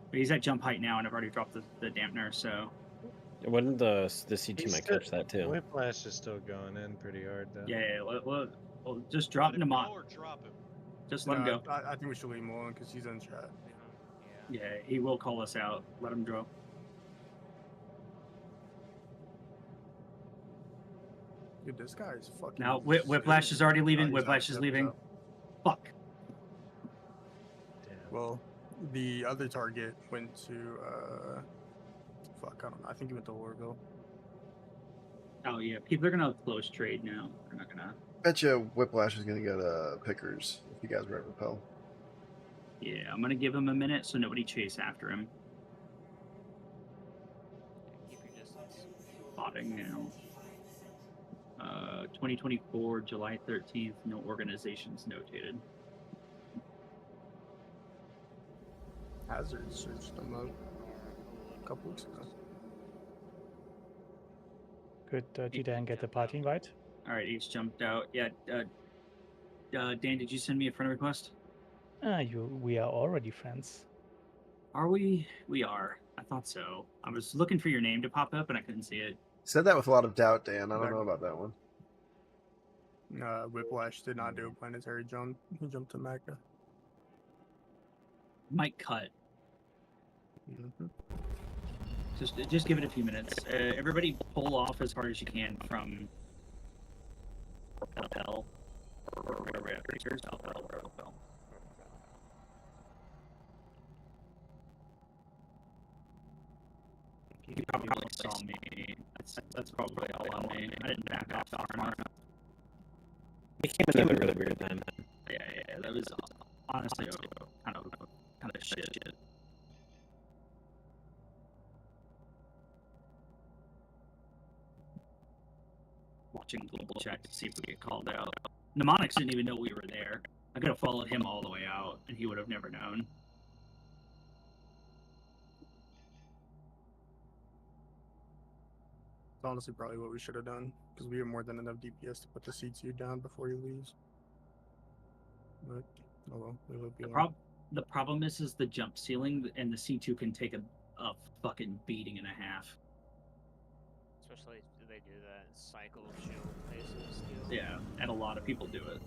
But he's at jump height now, and I've already dropped the dampener, so Wouldn't the C2 He's might still- catch that too? Whiplash is still going in pretty hard though. yeah. Well, just drop him off. Or drop him. Just let him go. I think we should leave him alone because he's in chat. Yeah. Yeah, he will call us out. Let him drop. Dude, this guy is fucking. Now Whiplash is already leaving. Oh, he's Whiplash out, is he's leaving. out. Fuck. Damn. Well, the other target went to fuck, I don't know. I think he went to Orville. Oh yeah, people are gonna close trade now. They're not gonna. Bet you Whiplash is going to go Pickers if you guys were at Repel. Yeah, I'm gonna give him a minute so nobody chase after him. Keep your distance. Spotting now. 2024, July 13th. No organizations notated. Hazard searched him up a couple weeks ago. Could G-Dan get the party invite? All right, he's jumped out. Yeah. Dan, did you send me a friend request? We are already friends. Are we? We are. I thought so. I was looking for your name to pop up and I couldn't see it. Said that with a lot of doubt, Dan. I don't know about that one. Whiplash did not do a planetary jump. He jumped to Magna. Might cut. Mm-hmm. Just give it a few minutes. Everybody pull off as hard as you can from Rappel or whatever creatures. Rappel. You probably saw me. That's probably all on me. I didn't back off far enough. It came in at a really weird time. Yeah, that was honestly kind of shit. Watching global check to see if we get called out. Mnemonics didn't even know we were there. I could have followed him all the way out, and he would have never known. It's honestly probably what we should have done because we have more than enough DPS to put the C2 down before he leaves. But oh well, we will be. The problem is the jump ceiling, and the C2 can take a fucking beating and a half. Especially if they do that cycle shield basis skill. Yeah, and a lot of people do it.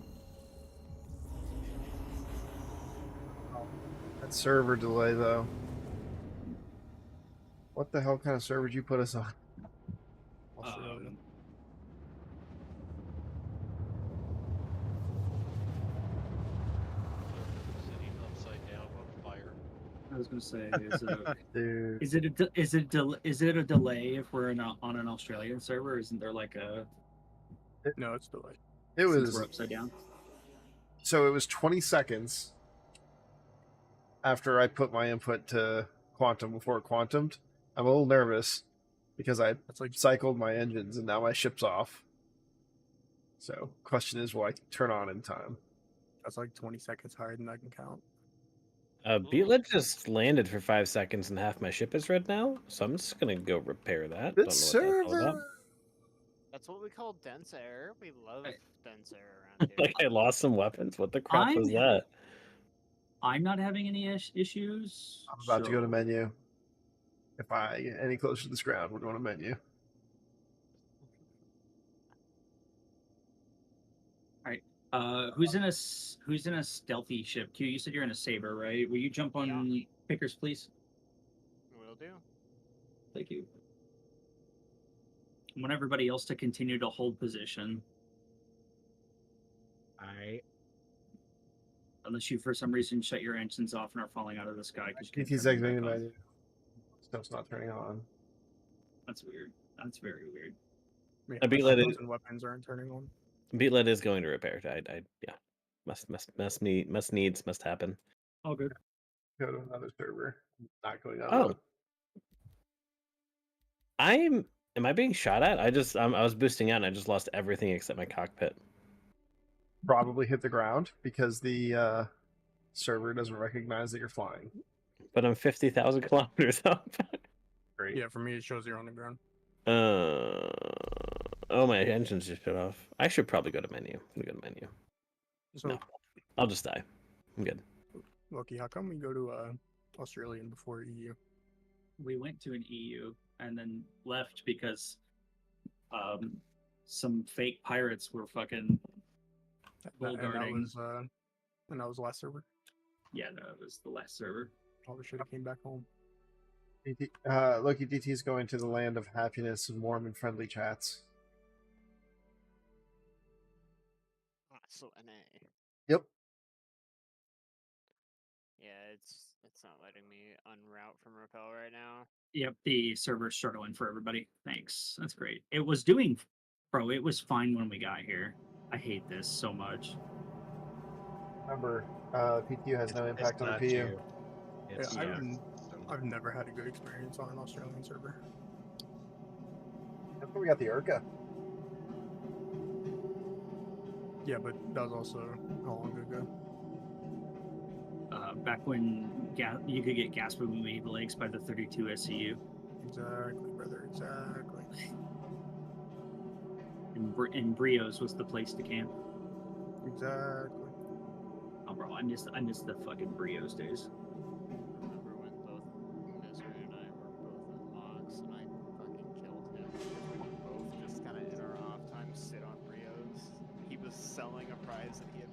That server delay, though. What the hell kind of server did you put us on? Sitting upside down on fire. I was gonna say, is it a, Dude. is it a delay if we're on an Australian server? Or isn't there like a? No, it's delayed. It since was we're upside down. So it was 20 seconds after I put my input to quantum before it quantumed. I'm a little nervous because I cycled my engines and now my ship's off. So question is, will I turn on in time? That's like 20 seconds higher than I can count. Beatlet just landed for 5 seconds and half my ship is red now, so I'm just gonna go repair that. The Don't know what that's all about. server. That's what we call dense air. We love dense air around here. Like I lost some weapons. What the crap was that? I'm not having any issues. I'm about to go to menu. If I get any closer to this ground, we're going to menu. All right. Who's in a stealthy ship? Q, you said you're in a saber, right? Will you jump on pickers, please? Will do. Thank you. I want everybody else to continue to hold position. Unless you, for some reason, shut your engines off and are falling out of the sky. DT's exiting the menu. Stuff's not turning on. That's weird. That's very weird. Yeah, A Beatlet shields is and weapons aren't turning on. Beatlet is going to repair. Yeah. Must happen. All good. Go to another server. Not going on. Oh. Am I being shot at? I was boosting out and I just lost everything except my cockpit. Probably hit the ground because the server doesn't recognize that you're flying. But I'm 50,000 kilometers up. Great. Yeah, for me it shows you're on the ground. Oh, my engines just shut off. I should probably go to menu. I'm gonna go to menu. So, No, I'll just die. I'm good. Loki, how come we go to Australian before EU? We went to an EU and then left because some fake pirates were fucking bull guarding. And that was the last server. Yeah, no, it was the last server. Probably should have came back home. Loki DT is going to the land of happiness and warm and friendly chats. So NA. Yep. Yeah, it's not letting me unroute from Rappel right now. Yep, the server's struggling for everybody. Thanks. That's great. It was doing, bro, it was fine when we got here. I hate this so much. Remember, PTU has no impact on the PU. I've never had a good experience on an Australian server. That's where we got the Urka. Yeah, but that was also how long ago? Back when you could get gas moving Wave Lakes by the 32 SCU. Exactly, brother. Exactly. And Brios was the place to camp. Exactly. Oh, bro, I miss the fucking Brios days. Remember when both Misery and I were both in locks and I fucking killed him because we could both just kind of in our off time sit on Brios. He was selling a prize that he had